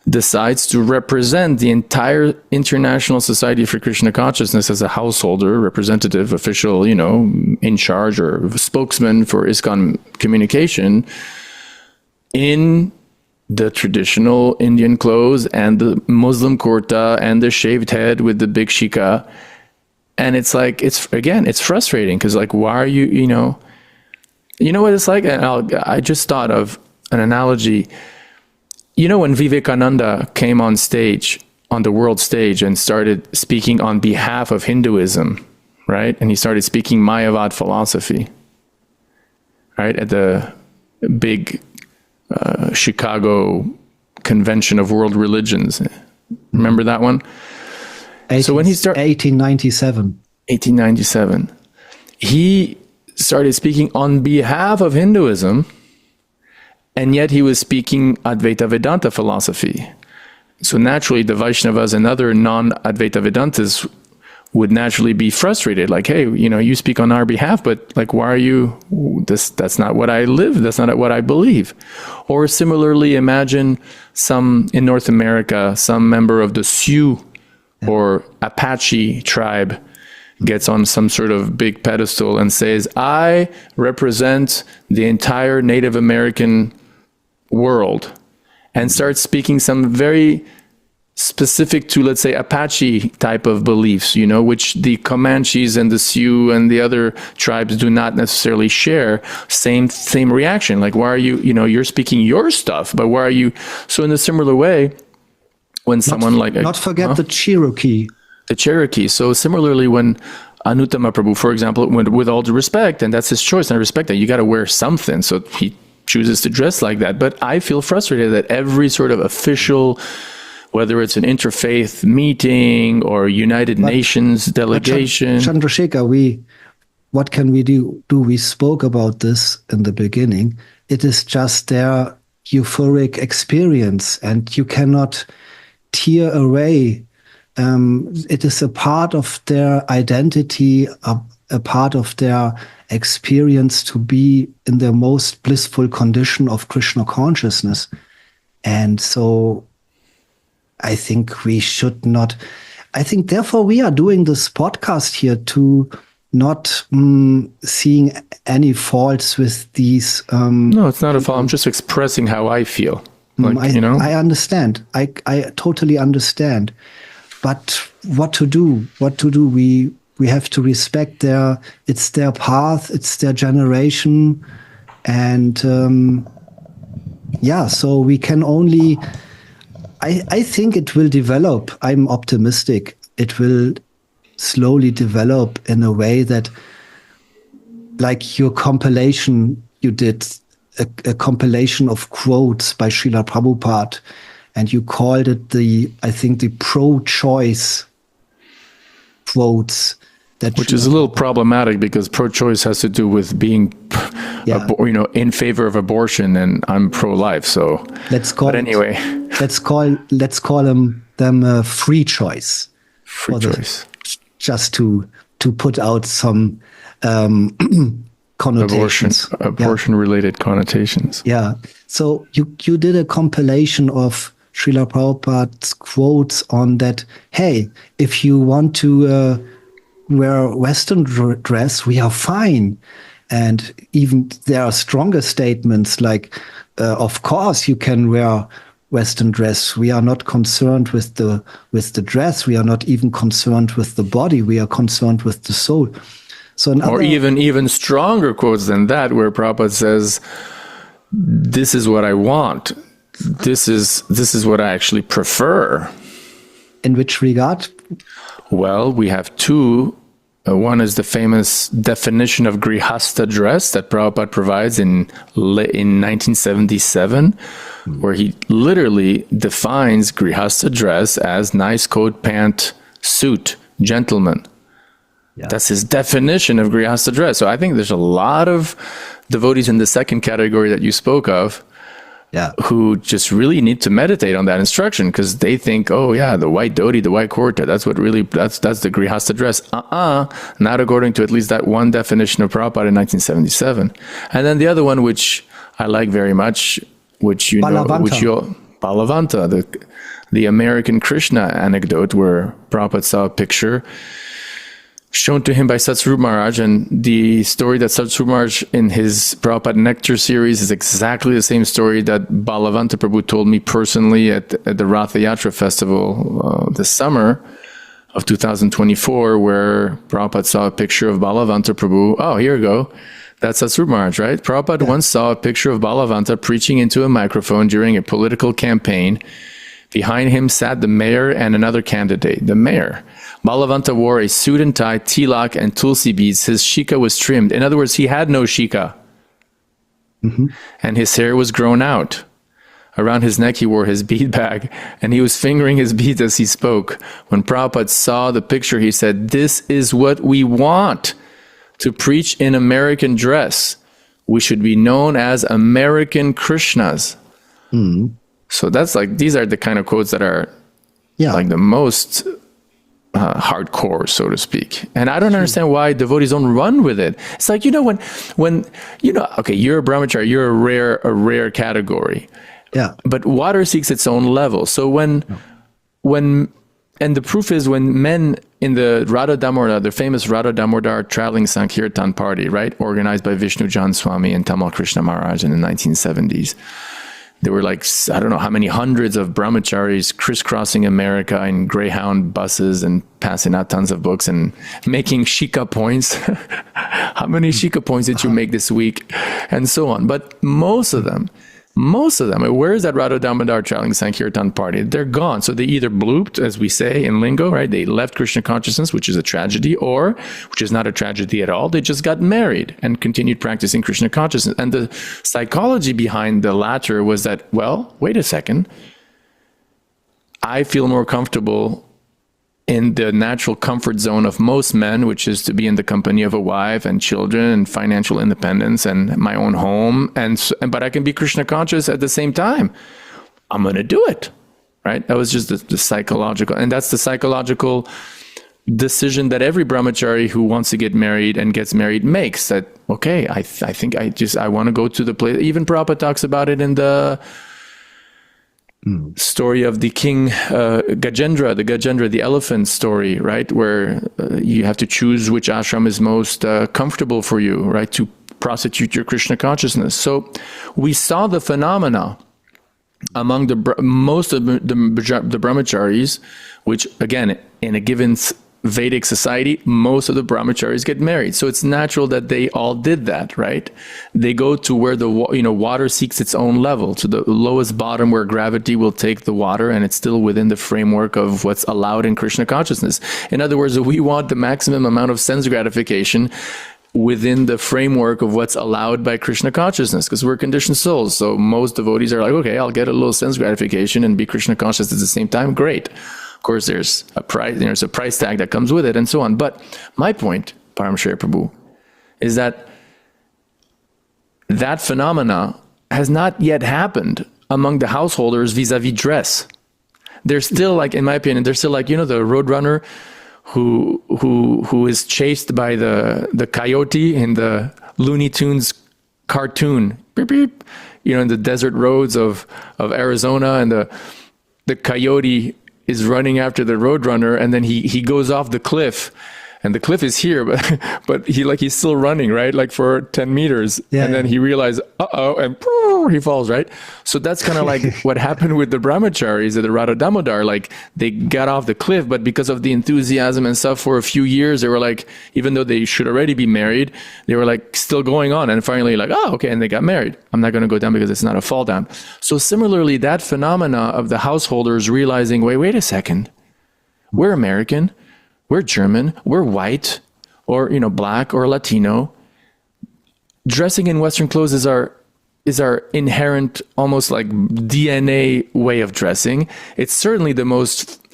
decides to represent the entire International Society for Krishna Consciousness as a householder, representative, official, in charge or spokesman for ISKCON communication in the traditional Indian clothes and the Muslim kurta and the shaved head with the big shika. And it's like, it's frustrating because like, why are you, you know what it's like? And I just thought of an analogy. When Vivekananda came on stage, on the world stage, and started speaking on behalf of Hinduism, right? And he started speaking Mayavad philosophy, right? At the big Chicago Convention of World Religions. Remember that one? So when he started... 1897. He started speaking on behalf of Hinduism, and yet he was speaking Advaita Vedanta philosophy. So naturally, the Vaishnavas and other non-Advaita Vedantas would naturally be frustrated. Like, hey, you speak on our behalf, but like, why are you, that's not what I live. That's not what I believe. Or similarly, imagine in North America, some member of the Sioux or Apache tribe gets on some sort of big pedestal and says, I represent the entire Native American world, and starts speaking some very specific to, let's say, Apache type of beliefs, which the Comanches and the Sioux and the other tribes do not necessarily share. Same reaction. Like, why are you, you're speaking your stuff, but why are you? So in a similar way, when someone not forget the Cherokee. The Cherokee. So similarly, when Anuttama Prabhu, for example, with all due respect, and that's his choice, and I respect that, you got to wear something. So he chooses to dress like that. But I feel frustrated that every sort of official, whether it's an interfaith meeting or United Nations delegation. Chandrashekhara, what can we do? We spoke about this in the beginning. It is just their euphoric experience, and you cannot tear away. It is a part of their identity, a part of their experience to be in the most blissful condition of Krishna consciousness. And so I think we should not, therefore we are doing this podcast here to not seeing any faults with these. No, it's not a fault. I'm just expressing how I feel. I understand. I totally understand. But what to do? We have to respect it's their path, it's their generation. And so we can only, I think it will develop. I'm optimistic. It will slowly develop in a way that, like your compilation you did, a compilation of quotes by Srila Prabhupada, and you called it the pro-choice quotes that which is a little problematic because pro-choice has to do with being, in favor of abortion, and I'm pro-life. So let's call them a free choice. Free choice. Just to put out some connotations, abortion-related connotations. Yeah. So you did a compilation of Srila Prabhupada's quotes on that. Hey, if you want to wear Western dress, we are fine. And even there are stronger statements like, of course you can wear Western dress. We are not concerned with the dress. We are not even concerned with the body. We are concerned with the soul. So or even stronger quotes than that, where Prabhupada says, this is what I want. This is what I actually prefer. In which regard? Well, we have two. One is the famous definition of Grihastha dress that Prabhupada provides in 1977, where he literally defines Grihastha dress as nice coat, pant, suit, gentleman. Yeah. That's his definition of Grihastha dress. So I think there's a lot of devotees in the second category that you spoke of, who just really need to meditate on that instruction, because they think, oh yeah, the white dhoti, the white kurta, that's the Grihastha dress. Not according to at least that one definition of Prabhupada in 1977. And then the other one, which I like very much, Balavanta, the American Krishna anecdote, where Prabhupada saw a picture shown to him by Satsvarup Maharaj, and the story that Satsvarup Maharaj in his Prabhupada Nectar series is exactly the same story that Balavanta Prabhu told me personally at the Ratha Yatra festival this summer of 2024, where Prabhupada saw a picture of Balavanta Prabhu. Oh, here we go. That's Satsvarup Maharaj, right? Prabhupada once saw a picture of Balavanta preaching into a microphone during a political campaign. Behind him sat the mayor and another candidate. The mayor. Balavanta wore a suit and tie, tilak, and tulsi beads. His shika was trimmed. In other words, he had no shika. Mm-hmm. And his hair was grown out. Around his neck, he wore his bead bag, and he was fingering his beads as he spoke. When Prabhupada saw the picture, he said, "This is what we want, to preach in American dress. We should be known as American Krishnas." Mm-hmm. So these are the kind of quotes that are like the most hardcore, so to speak. And I don't understand why devotees don't run with it. It's like, when okay, you're a brahmachari, you're a rare category. Yeah. But water seeks its own level. So when the proof is when men in the Radha Damodar, the famous Radha Damodar traveling Sankirtan party, right, organized by Vishnu Jan Swami and Tamal Krishna Maharaj in the 1970s. There were I don't know how many hundreds of brahmacharis crisscrossing America in Greyhound buses and passing out tons of books and making shika points. How many shika points did you make this week? And so on. But most of them, where is that Radha Damodar traveling Sankirtan party? They're gone. So they either blooped, as we say in lingo, right? They left Krishna consciousness, which is a tragedy, or, which is not a tragedy at all, they just got married and continued practicing Krishna consciousness. And the psychology behind the latter was that, well, wait a second, I feel more comfortable in the natural comfort zone of most men, which is to be in the company of a wife and children and financial independence and my own home. But I can be Krishna conscious at the same time. I'm going to do it, right? That was just the psychological, and that's the psychological decision that every brahmachari who wants to get married and gets married makes. That, okay, I think I want to go to the place. Even Prabhupada talks about it in the story of the king Gajendra, the elephant story, right? Where you have to choose which ashram is most comfortable for you, right? To prosecute your Krishna consciousness. So we saw the phenomena among most of the brahmacharis, which again, in a given Vedic society, most of the brahmacharis get married. So it's natural that they all did that, right? They go to where the water seeks its own level, to the lowest bottom where gravity will take the water, and it's still within the framework of what's allowed in Krishna consciousness. In other words, we want the maximum amount of sense gratification within the framework of what's allowed by Krishna consciousness, because we're conditioned souls. So most devotees are like, okay, I'll get a little sense gratification and be Krishna conscious at the same time. Great. Of course, there's a price tag that comes with it, and so on. But my point, Paramshreya Prabhu, is that phenomena has not yet happened among the householders vis-a-vis dress. They're still like, in my opinion, they're still like, the roadrunner who is chased by the coyote in the Looney Tunes cartoon, beep, beep, in the desert roads of Arizona, and the coyote is running after the roadrunner, and then he goes off the cliff, and the cliff is here, but he's still running, right? Like for 10 meters. Yeah, and then he realizes, and he falls, right? So that's kind of like what happened with the brahmacharis at the Radha Damodar. Like they got off the cliff, but because of the enthusiasm and stuff for a few years, they were like, even though they should already be married, they were like still going on. And finally like, okay. And they got married. I'm not going to go down because it's not a fall down. So similarly, that phenomena of the householders realizing, wait a second, we're American, we're German, we're white, or, black or Latino. Dressing in Western clothes is our inherent, almost like DNA way of dressing. It's certainly the most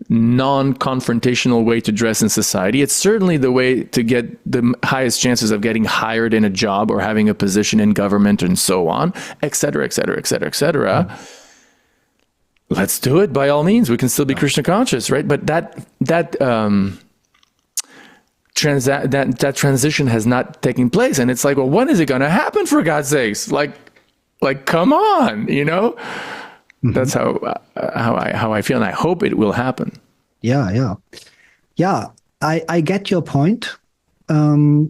non-confrontational way to dress in society. It's certainly the way to get the highest chances of getting hired in a job or having a position in government and so on, et cetera, et cetera, et cetera, et cetera. Let's do it by all means. We can still be Krishna conscious, right? But that transition has not taken place, and it's like, well, when is it going to happen? For God's sakes, like, come on, Mm-hmm. That's how I feel, and I hope it will happen. Yeah. I get your point. I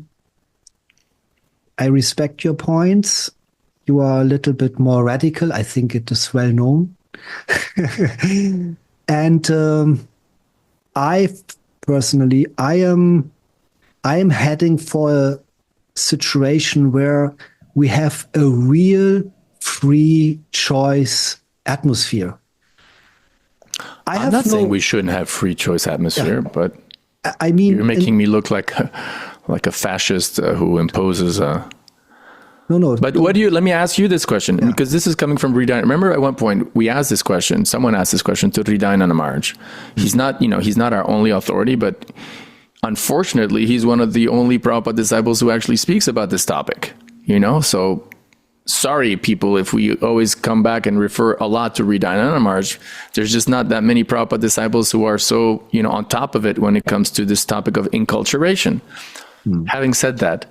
respect your points. You are a little bit more radical. I think it is well known. And I personally, I am heading for a situation where we have a real free choice atmosphere. I'm not saying we shouldn't have free choice atmosphere, but I mean, you're making me look like a fascist who imposes a. No. But let me ask you this question, because this is coming from Hridayananda. Remember at one point we asked this question, someone asked this question to Hridayananda Maharaj. He's not our only authority, but unfortunately he's one of the only Prabhupada disciples who actually speaks about this topic, so sorry people if we always come back and refer a lot to Hridayananda Maharaj. There's just not that many Prabhupada disciples who are so, on top of it when it comes to this topic of inculturation. Having said that,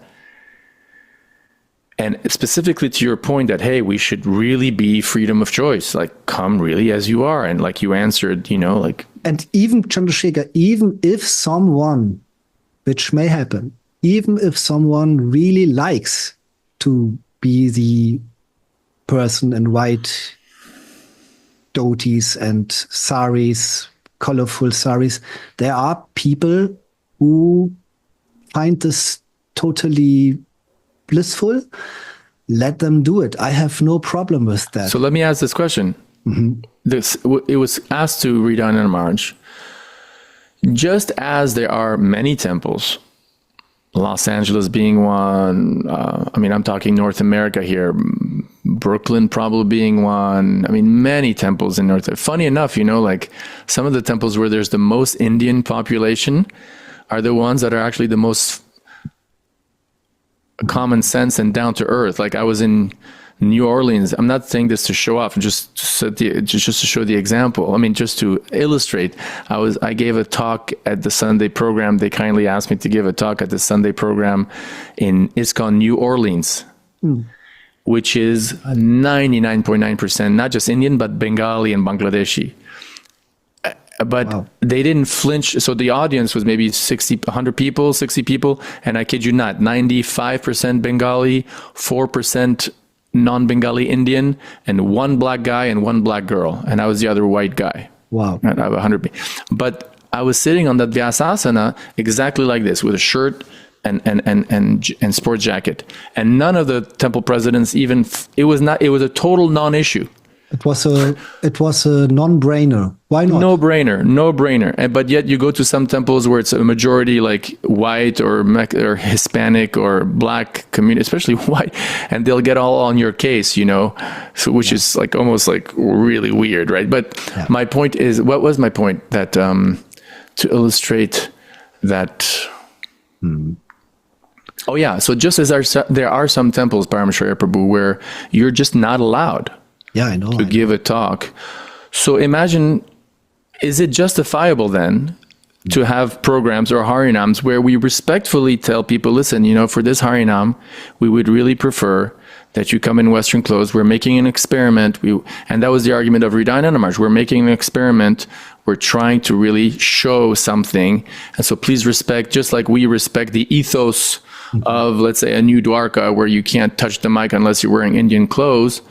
and specifically to your point that, hey, we should really be freedom of choice, like come really as you are. And like you answered, And even Chandrashekhara, even if someone, which may happen, even if someone really likes to be the person in white dhotis and saris, colorful saris, there are people who find this totally blissful. Let them do it. I have no problem with that. So let me ask this question. Mm-hmm. It was asked to Hridayananda Maharaj. Just as there are many temples, Los Angeles being one, I'm talking North America here, Brooklyn probably being one, many temples in North. Funny enough, like some of the temples where there's the most Indian population are the ones that are actually the most common sense and down to earth. Like I was in New Orleans. I'm not saying this to show off, just to show the example. Just to illustrate. I gave a talk at the Sunday program. They kindly asked me to give a talk at the Sunday program in ISKCON New Orleans, which is 99.9% not just Indian but Bengali and Bangladeshi. But wow. They didn't flinch. So the audience was maybe 100 people, 60 people. And I kid you not, 95% Bengali, 4% non-Bengali Indian, and one black guy and one black girl. And I was the other white guy. Wow. And I have 100. But I was sitting on that Vyasasana exactly like this with a shirt and sport jacket. And none of the temple presidents it was a total non-issue. It was a non-brainer. Why not? No brainer. But yet you go to some temples where it's a majority like white or Hispanic or black community, especially white, and they'll get all on your case, so which is like almost like really weird, right? But my point is, what was my point? That to illustrate that. Oh yeah, so just as there are some temples, Paramshreya Prabhu, where you're just not allowed. Yeah, I know. To give a talk. So imagine, is it justifiable then to have programs or harinams where we respectfully tell people, listen, for this harinam, we would really prefer that you come in Western clothes. We're making an experiment. And that was the argument of Hridaya Maharaj. We're making an experiment. We're trying to really show something. And so please respect, just like we respect the ethos of, let's say, a new Dwarka where you can't touch the mic unless you're wearing Indian clothes.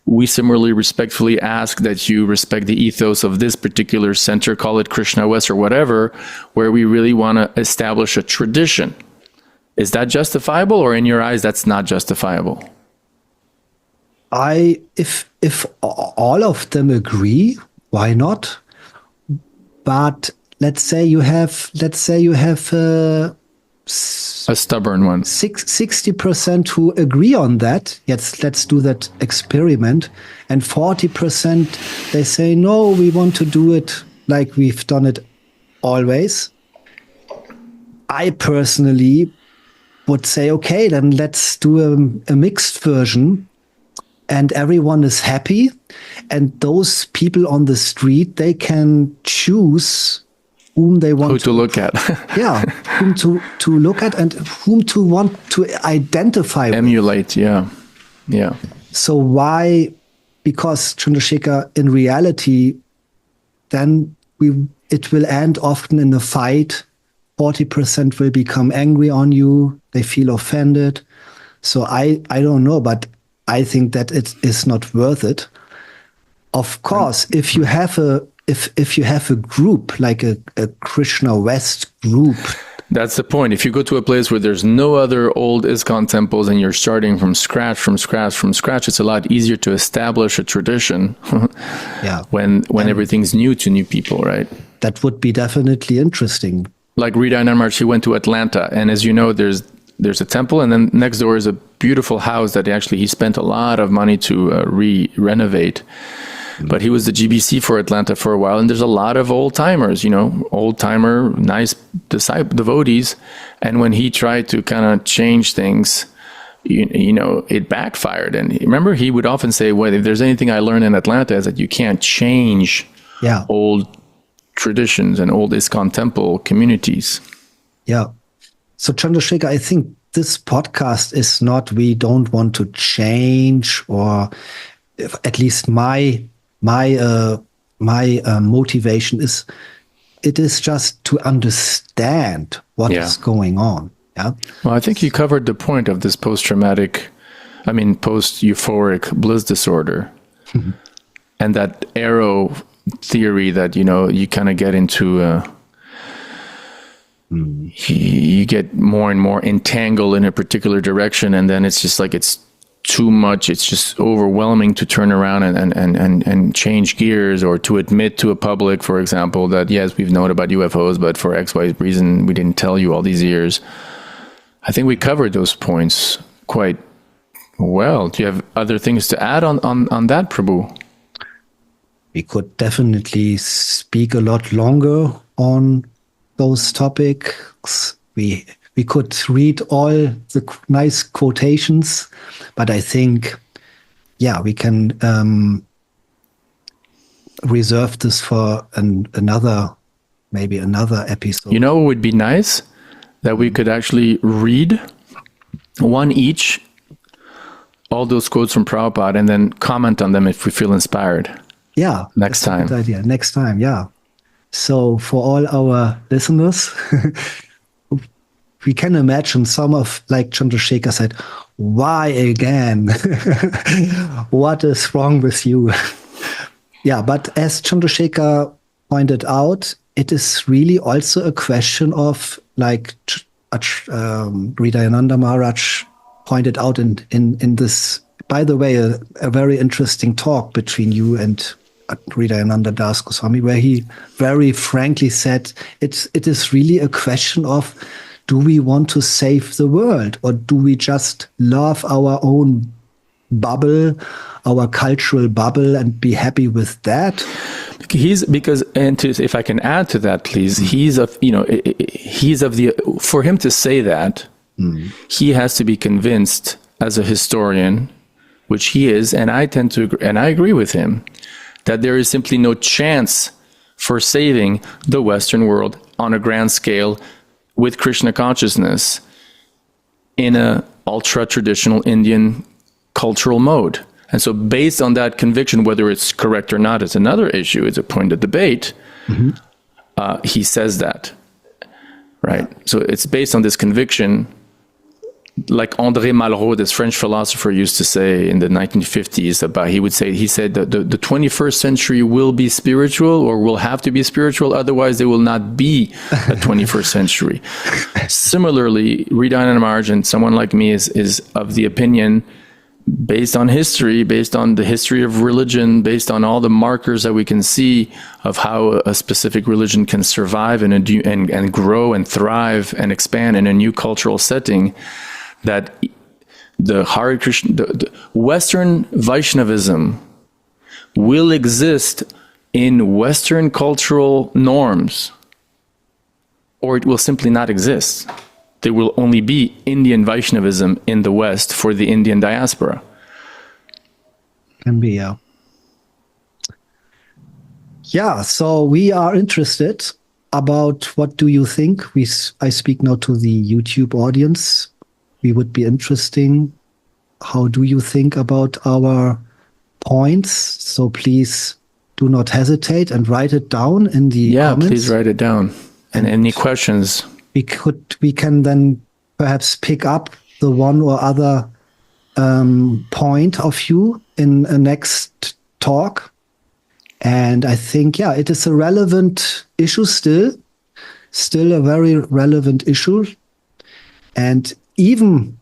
We similarly respectfully ask that you respect the ethos of this particular center, call it Krishna West or whatever, where we really want to establish a tradition. Is that justifiable, or in your eyes, that's not justifiable? If all of them agree, why not? But let's say you have a stubborn one. 60% who agree on that. Yes, let's do that experiment. And 40% they say, no, we want to do it like we've done it always. I personally would say, okay, then let's do a mixed version and everyone is happy. And those people on the street, they can choose whom they want to look at. whom to look at and whom to want to identify emulate with. Yeah. So why? Because Chandrasekhara, in reality, then it will end often in a fight. 40% will become angry on you. They feel offended. So I don't know, but I think that it is not worth it. Of course, if you have a group like a Krishna West group. That's the point. If you go to a place where there's no other old ISKCON temples and you're starting from scratch, it's a lot easier to establish a tradition. When everything's new to new people, right? That would be definitely interesting. Like Hridaya Maharaj, he went to Atlanta, and as you know, there's a temple, and then next door is a beautiful house that he spent a lot of money to renovate. But he was the GBC for Atlanta for a while, and there's a lot of nice devotees. And when he tried to kind of change things, it backfired. And remember, he would often say, well, if there's anything I learned in Atlanta is that you can't change old traditions and old ISKCON temple communities. Yeah. So Chandrasekhara, I think this podcast is not, we don't want to change, or at least my motivation is, it is just to understand what is going on. Yeah. Well, I think you covered the point of this post-euphoric bliss disorder, and that arrow theory that you kind of get into. You get more and more entangled in a particular direction, and then it's just like it's too much. It's just overwhelming to turn around and change gears, or to admit to a public, for example, that yes, we've known about UFOs, but for XY reason, we didn't tell you all these years. I think we covered those points quite well. Do you have other things to add on that, Prabhu? We could definitely speak a lot longer on those topics. We could read all the nice quotations, but I think, we can reserve this for another episode. It would be nice that we could actually read one each, all those quotes from Prabhupada, and then comment on them if we feel inspired. Yeah. Next time. Good idea. Next time. Yeah. So for all our listeners, we can imagine some of, like Chandrasekhara said, why again? What is wrong with you? But as Chandrasekhara pointed out, it is really also a question of, like Hridayananda Maharaj pointed out in this by the way, a very interesting talk between you and Hridayananda Das Goswami, where he very frankly said it is really a question of, do we want to save the world, or do we just love our own bubble, our cultural bubble, and be happy with that? If I can add to that, please, for him to say that, he has to be convinced as a historian, which he is, and I agree with him, that there is simply no chance for saving the Western world on a grand scale with Krishna consciousness in a ultra-traditional Indian cultural mode. And so based on that conviction, whether it's correct or not is another issue, it's a point of debate, he says that, right? Yeah. So it's based on this conviction, like André Malraux, this French philosopher, used to say in the 1950s he said that the 21st century will be spiritual, or will have to be spiritual, otherwise there will not be a 21st century. Similarly, Hridayananda Maharaj and someone like me is of the opinion, based on history, based on the history of religion, based on all the markers that we can see of how a specific religion can survive and grow and thrive and expand in a new cultural setting, that the Hare Krishna, the Western Vaishnavism will exist in Western cultural norms, or it will simply not exist. There will only be Indian Vaishnavism in the West for the Indian diaspora. Can be, yeah. Yeah, so we are interested about what do you think? I speak now to the YouTube audience. We would be interesting. How do you think about our points? So please do not hesitate and write it down in the comments. Yeah, please write it down. And any questions? We can then perhaps pick up the one or other point of view in a next talk. And I think, yeah, it is a relevant issue still a very relevant issue. And even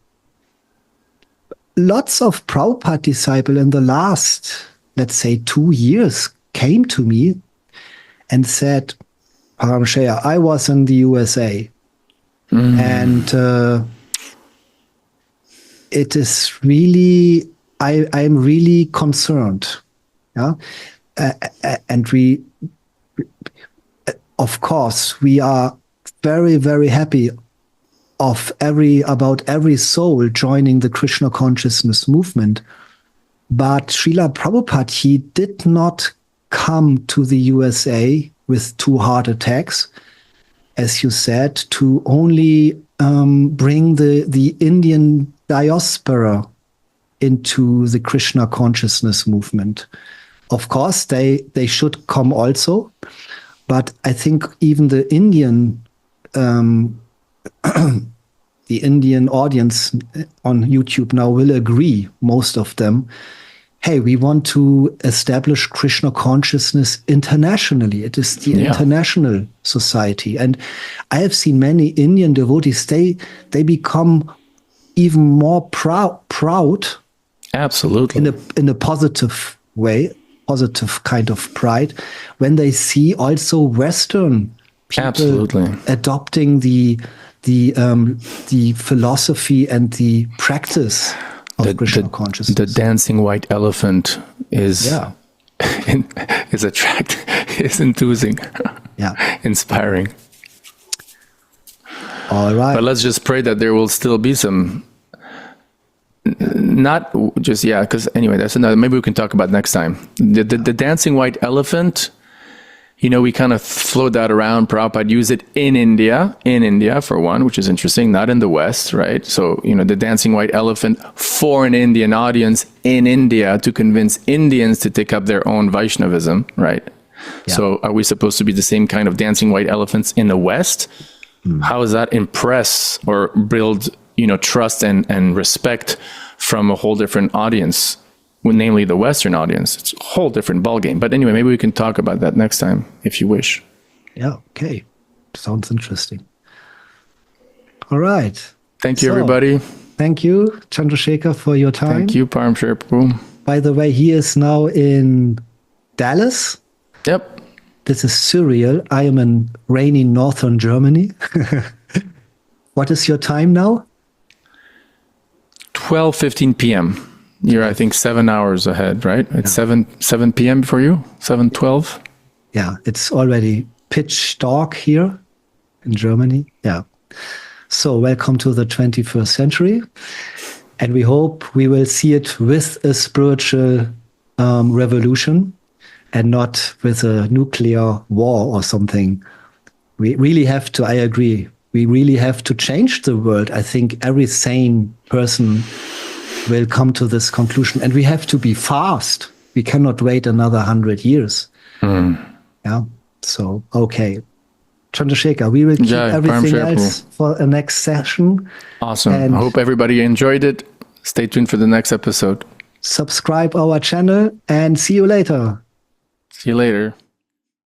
lots of Prabhupada disciples in the last, let's say, 2 years came to me and said, Paramshreya, I was in the USA. And it is really, I'm really concerned. Yeah. And of course, we are very, very happy about every soul joining the Krishna consciousness movement. But Srila Prabhupada, he did not come to the USA with 2 heart attacks, as you said, to only bring the Indian diaspora into the Krishna consciousness movement. Of course, they should come also, but I think even the Indian audience on YouTube now will agree, most of them, hey, we want to establish Krishna consciousness internationally. It is the international society. And I have seen many Indian devotees, they become even more proud. Absolutely. In a positive way, positive kind of pride, when they see also Western people adopting the philosophy and the practice of Krishna consciousness. The dancing white elephant is is enthusing, inspiring. All right. But let's just pray that there will still be some, not just, because anyway, that's another, maybe we can talk about next time. The dancing white elephant, we kind of float that around. Prabhupada used it in India for one, which is interesting, not in the West, right? So, the dancing white elephant for an Indian audience in India to convince Indians to take up their own Vaishnavism, right? Yeah. So are we supposed to be the same kind of dancing white elephants in the West? How does that impress or build, trust and respect from a whole different audience? Namely the Western audience. It's a whole different ballgame. But anyway, maybe we can talk about that next time, if you wish. Yeah, okay. Sounds interesting. All right. Thank you, everybody. Thank you, Chandrashekhara, for your time. Thank you, Paramshreya. By the way, he is now in Dallas. Yep. This is surreal. I am in rainy northern Germany. What is your time now? 12:15 p.m. You're, I think, 7 hours ahead, right? It's 7 p.m. for you? 7:12? Yeah, it's already pitch dark here in Germany. Yeah. So welcome to the 21st century. And we hope we will see it with a spiritual revolution and not with a nuclear war or something. We really have to, I agree, we really have to change the world. I think every sane person will come to this conclusion. And we have to be fast. We cannot wait another 100 years. Yeah. So, okay. Chandrashekhara, we will keep everything else for a next session. Awesome. I hope everybody enjoyed it. Stay tuned for the next episode. Subscribe our channel and see you later. See you later.